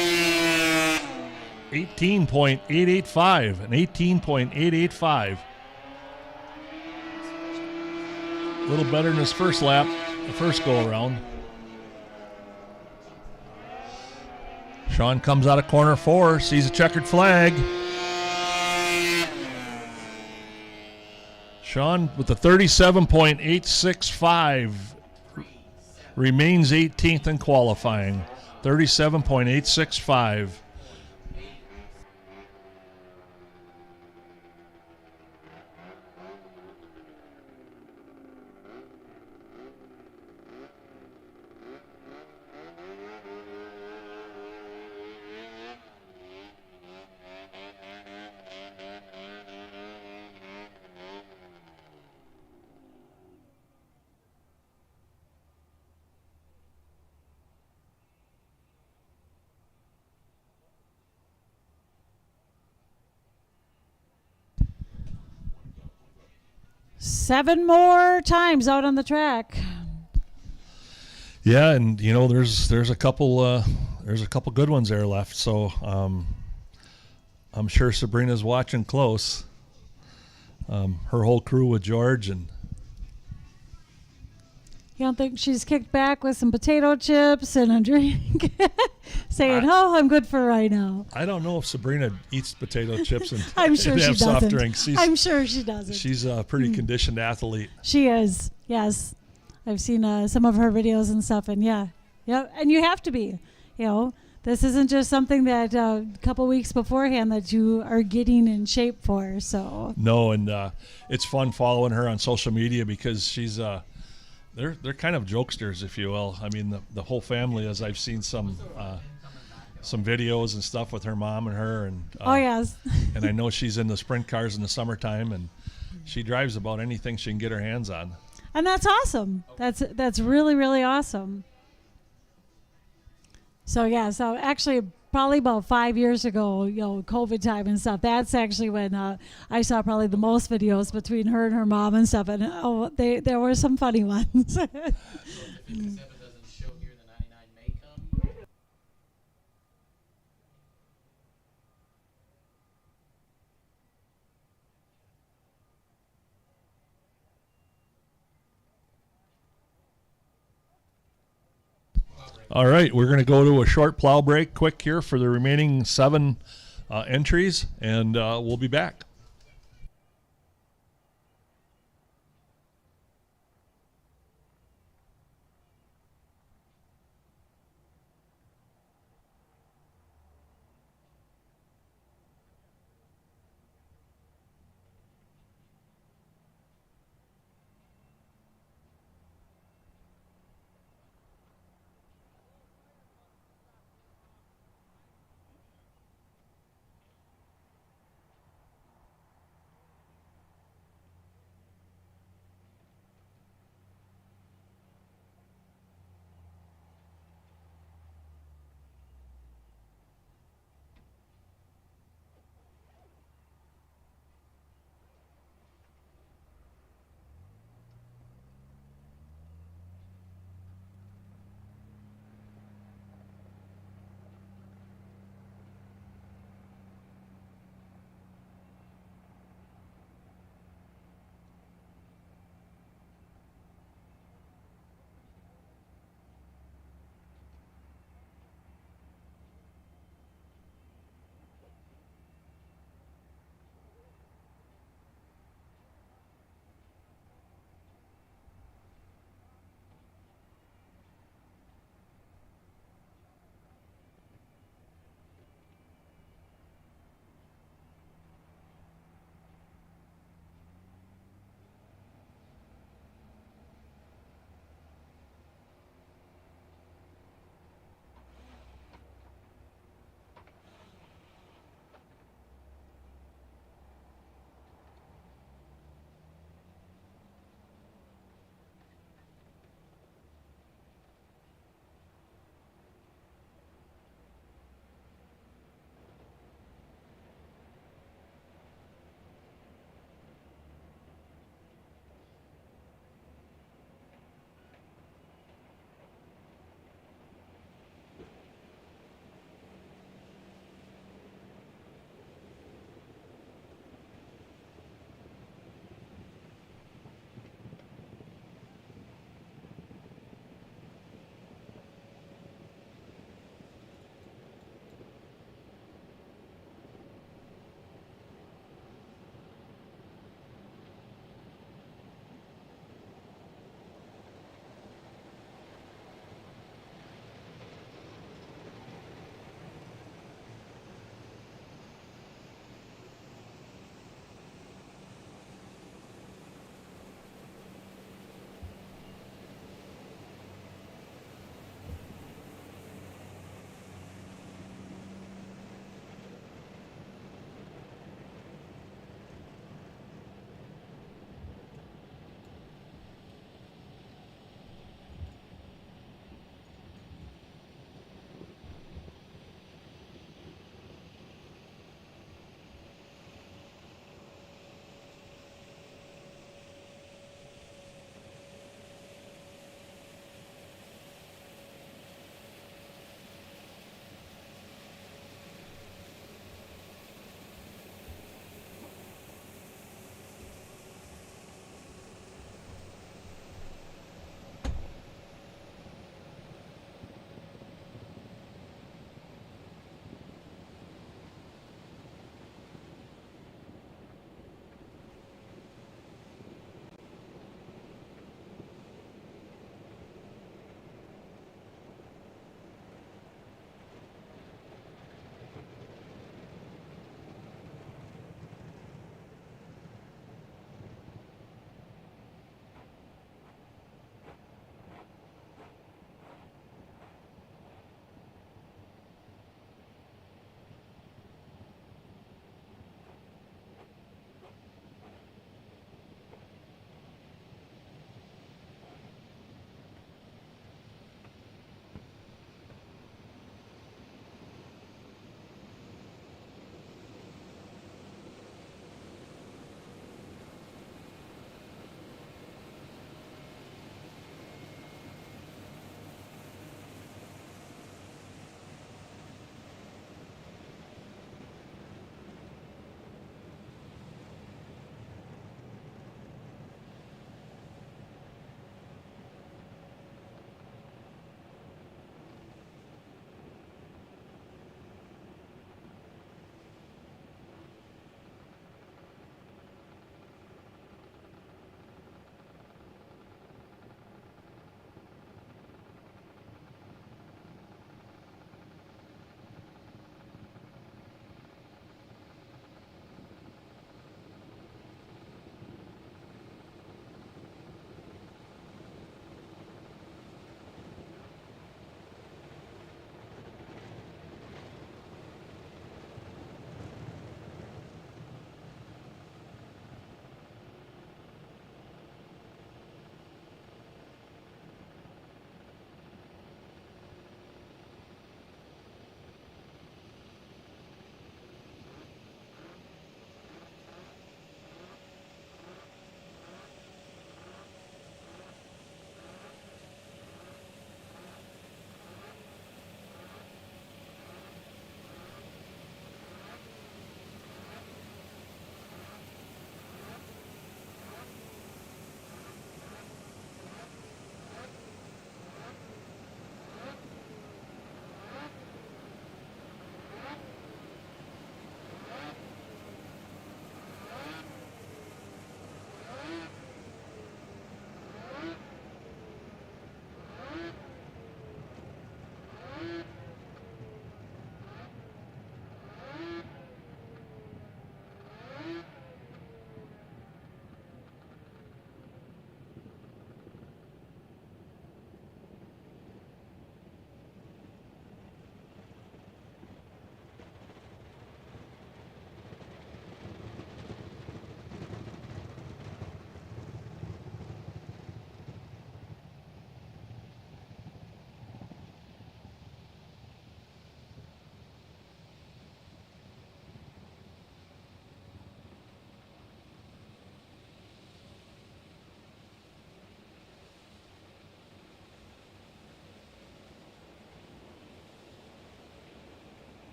18.885, an 18.885. A little better than his first lap, the first go around. Sean comes out of corner 4, sees a checkered flag. Sean with the 37.865 remains 18th in qualifying. 37.865. Seven more times out on the track. Yeah, and you know there's a couple good ones there left. So I'm sure Sabrina's watching close. Her whole crew with George and. You don't think she's kicked back with some potato chips and a drink, saying, "Oh, I'm good for right now." I don't know if Sabrina eats potato chips and, I'm sure and she have soft doesn't. drinks. I'm sure she doesn't. She's a pretty conditioned athlete. She is. Yes, I've seen some of her videos and stuff, and yeah, and you have to be. You know, this isn't just something that a couple weeks beforehand that you are getting in shape for. So no, and it's fun following her on social media because she's they're kind of jokesters, if you will. I mean, the whole family, as I've seen some videos and stuff with her mom and her, and oh yes, and I know she's in the sprint cars in the summertime, and she drives about anything she can get her hands on. and that's awesome. That's really, really awesome. So yeah, so actually probably about 5 years ago, you know, COVID time and stuff, that's actually when I saw probably the most videos between her and her mom and stuff, and there were some funny ones. So if the 57 doesn't show here, the 99 may come. All right, we're going to go to a short plow break quick here for the remaining 7 entries, and we'll be back.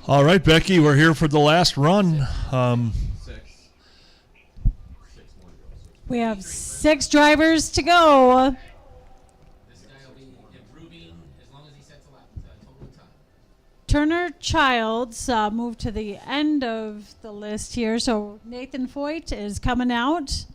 All right, Becky, we're here for the last run. 6. 6 more to go. We have 6 drivers to go. This guy will be improving as long as he sets a lap total time. Turner Childs moved to the end of the list here. So Nathan Foyt is coming out.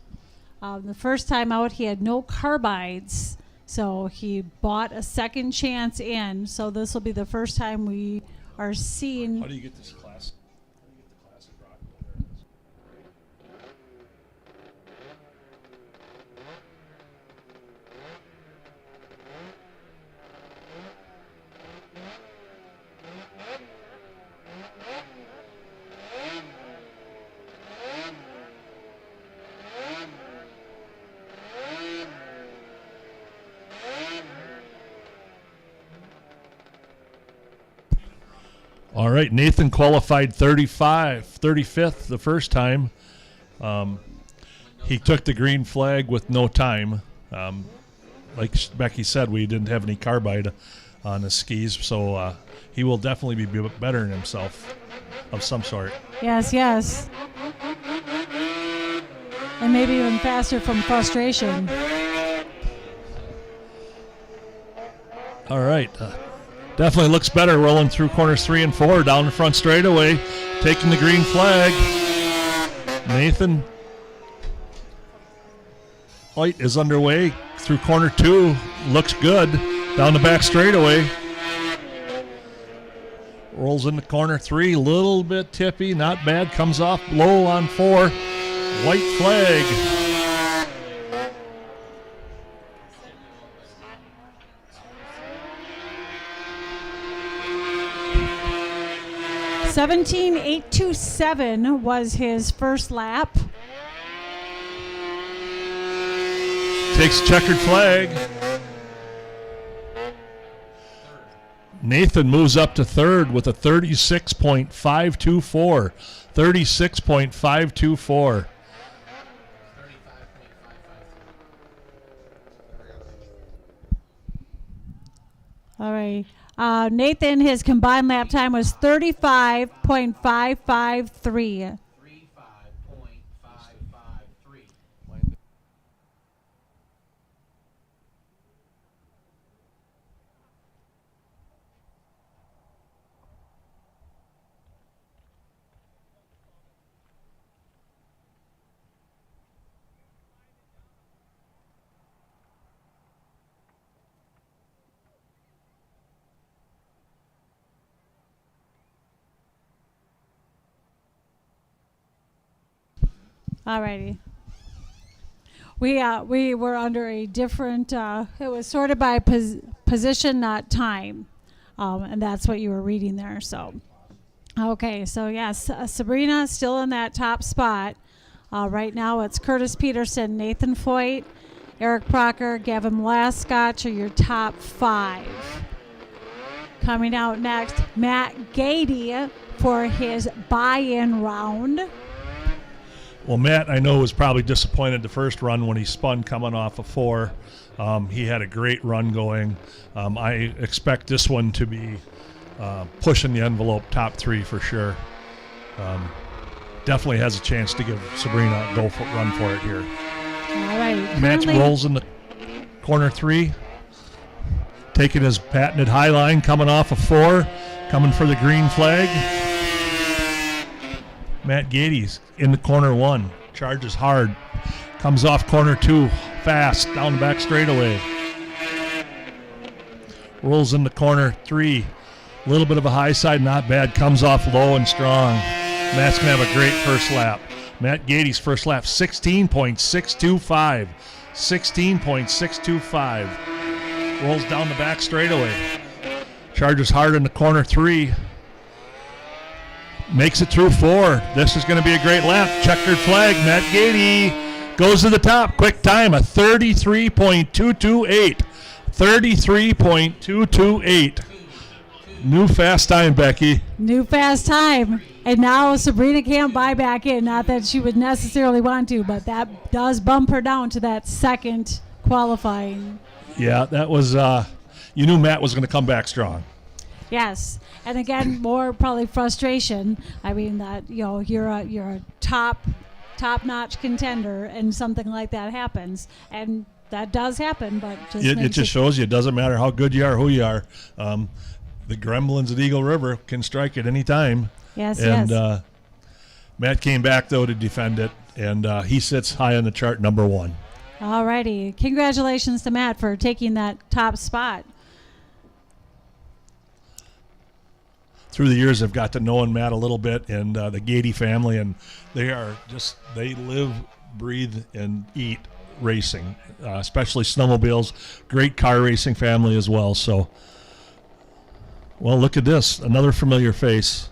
The first time out, he had no carbides. So he bought a second chance in. So this will be the first time we are seeing. How do you get this class? How do you get the classic rock? There it is. All right, Nathan qualified 35th the first time. He took the green flag with no time. Like Becky said, we didn't have any carbide on his skis, so he will definitely be bettering himself of some sort. Yes, yes. And maybe even faster from frustration. All right. Definitely looks better rolling through corners 3 and 4 down the front straightaway, taking the green flag. Nathan White is underway through corner 2. Looks good down the back straightaway. Rolls into corner 3, little bit tippy, not bad. Comes off low on 4. White flag. 17.827 was his first lap. Takes checkered flag. Nathan moves up to third with a 36.524. 36.524. All right. Nathan, his combined lap time was 35.553. 35.553. All righty. We were under a different, it was sorted by position, not time. And that's what you were reading there. So, okay. So, yes, Sabrina still in that top spot. Right now it's Curtis Peterson, Nathan Foyt, Eric Procker, Gavin Lascott are your top 5. Coming out next, Matt Gady for his buy-in round. Well, Matt, I know, was probably disappointed the first run when he spun coming off of 4. He had a great run going. I expect this one to be pushing the envelope top 3 for sure. Definitely has a chance to give Sabrina a run for it here. All right. Matt rolls in the corner 3, taking his patented high line, coming off of 4, coming for the green flag. Matt Gady's in the corner 1, charges hard, comes off corner 2, fast, down the back straightaway. Rolls into corner 3, a little bit of a high side, not bad, comes off low and strong. Matt's going to have a great first lap. Matt Gady's first lap, 16.625. 16.625. Rolls down the back straightaway. Charges hard in the corner 3. Makes it through 4. This is going to be a great lap. Checkered flag. Matt Gady goes to the top. Quick time, a 33.228. 33.228. New fast time, Becky. New fast time. And now Sabrina can't buy back in. Not that she would necessarily want to, but that does bump her down to that second qualifying. Yeah, that was, you knew Matt was going to come back strong. Yes, and again, more probably frustration. I mean that you're a top-notch contender, and something like that happens, and that does happen. But It just shows you it doesn't matter how good you are, who you are. The Gremlins at Eagle River can strike at any time. Yes, and, yes. Matt came back though to defend it, and he sits high on the chart, number 1. Alrighty, congratulations to Matt for taking that top spot. Through the years, I've got to know Matt a little bit, and the Gady family, and they live, breathe, and eat racing, especially snowmobiles. Great car racing family as well. So, well, look at this, another familiar face.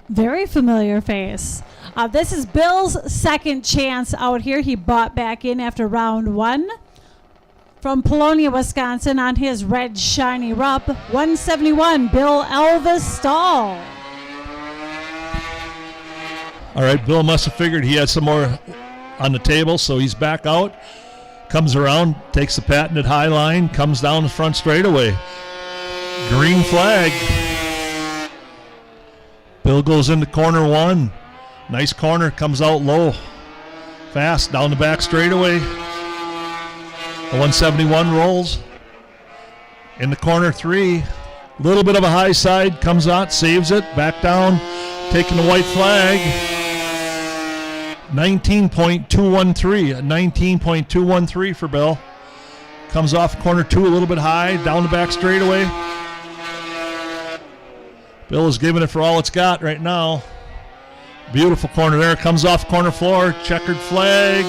Very familiar face. This is Bill's second chance out here. He bought back in after round 1. From Polonia, Wisconsin, on his red shiny Rupp, 171, Bill Elvis Stahl. All right, Bill must have figured he had some more on the table, so he's back out. Comes around, takes the patented high line, comes down the front straightaway. Green flag. Bill goes into corner 1. Nice corner, comes out low. Fast, down the back straightaway. The 171 rolls. In the corner 3. Little bit of a high side, comes out, saves it, back down, taking the white flag. 19.213, 19.213 for Bill. Comes off corner 2 a little bit high, down the back straightaway. Bill is giving it for all it's got right now. Beautiful corner there. Comes off corner floor. Checkered flag.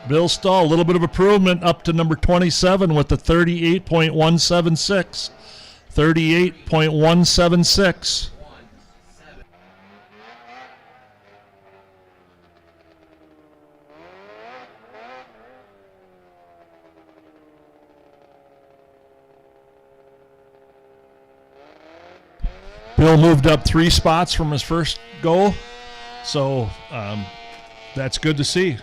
Bill Stahl, a little bit of improvement up to number 27 with the 38.176. 38.176. Bill moved up 3 spots from his first go, so that's good to see.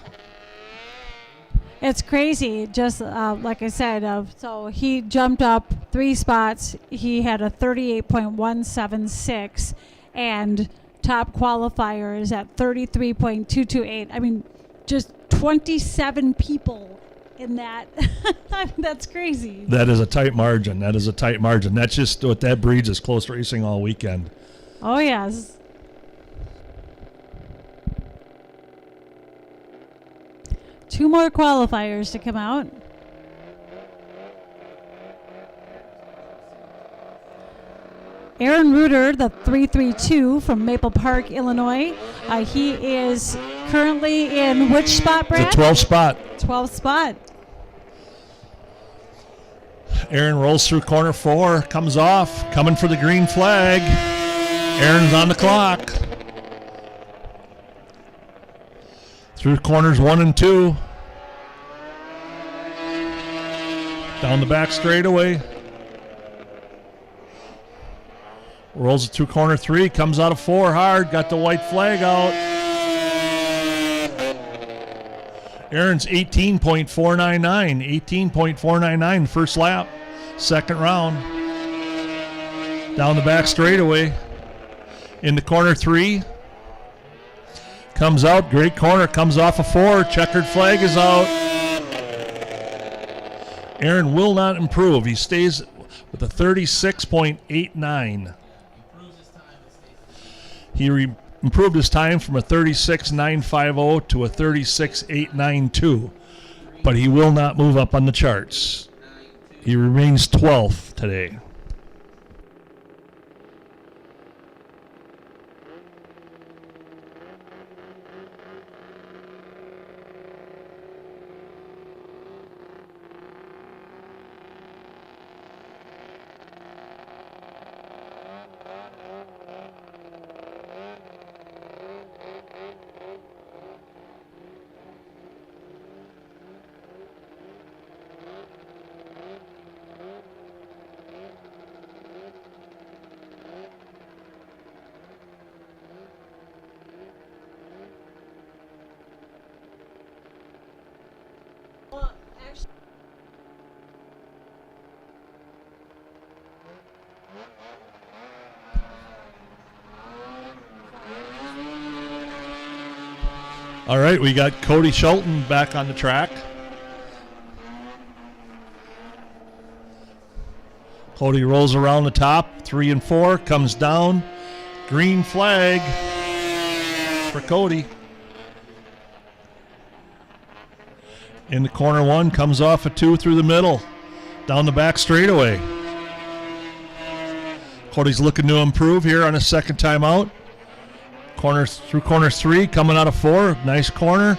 It's crazy, just like I said. So he jumped up 3 spots. He had a 38.176, and top qualifier is at 33.228. I mean, just 27 people in that. That's crazy. That is a tight margin. That's just what that breeds is close racing all weekend. Oh, yes. Two more qualifiers to come out. Aaron Reuter, the 332 from Maple Park, Illinois. He is currently in which spot, Brad? The 12th spot. 12th spot. Aaron rolls through corner 4, comes off, coming for the green flag. Aaron's on the clock. Through corners 1 and 2. Down the back straightaway. Rolls it through corner 3, comes out of 4 hard, got the white flag out. Aaron's 18.499, 18.499 first lap, second round. Down the back straightaway. Into corner 3. Comes out, great corner, comes off a 4, checkered flag is out. Aaron will not improve. He stays with a 36.89. He improved his time from a 36.950 to a 36.892, but he will not move up on the charts. He remains 12th today. All right, we got Cody Shelton back on the track. Cody rolls around the top, 3 and 4, comes down. Green flag for Cody. In the corner 1, comes off a 2 through the middle, down the back straightaway. Cody's looking to improve here on his second time out. Corners through corner 3, coming out of 4, nice corner,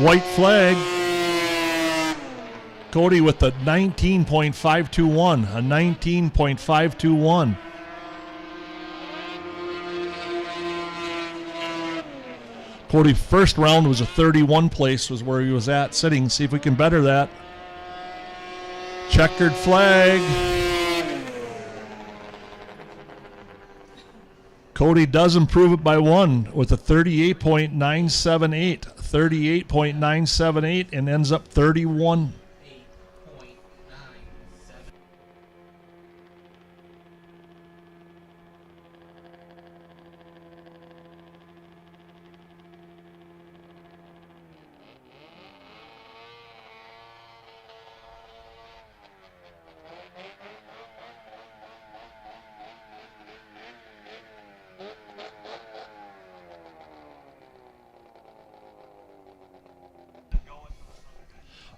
white flag. Cody with a 19.521, a 19.521. Cody first round was a 31 place was where he was at sitting. See if we can better that. Checkered flag. Cody does improve it by 1 with a 38.978. 38.978 and ends up 31.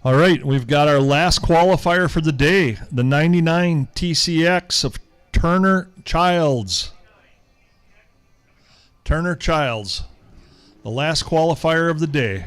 All right, we've got our last qualifier for the day, the 99 TCX of Turner Childs. Turner Childs, the last qualifier of the day.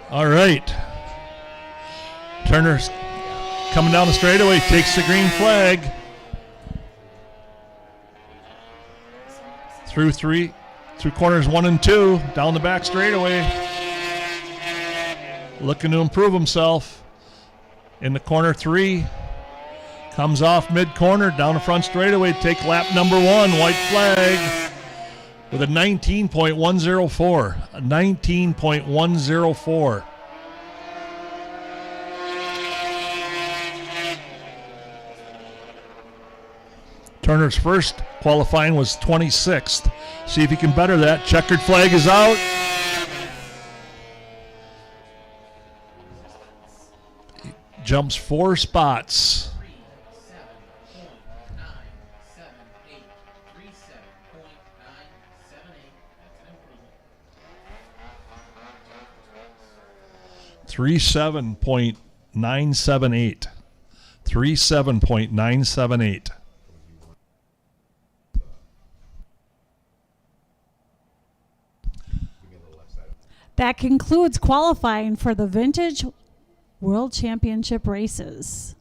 All right. Turner's coming down the straightaway, takes the green flag. Through corners 1 and 2, down the back straightaway. Looking to improve himself. In the corner 3, comes off mid-corner, down the front straightaway, take lap number 1, white flag. With a 19.104. A 19.104. Turner's first qualifying was 26th. See if he can better that. Checkered flag is out. He jumps 4 spots. 37.978. 37.978. That concludes qualifying for the Vintage World Championship races.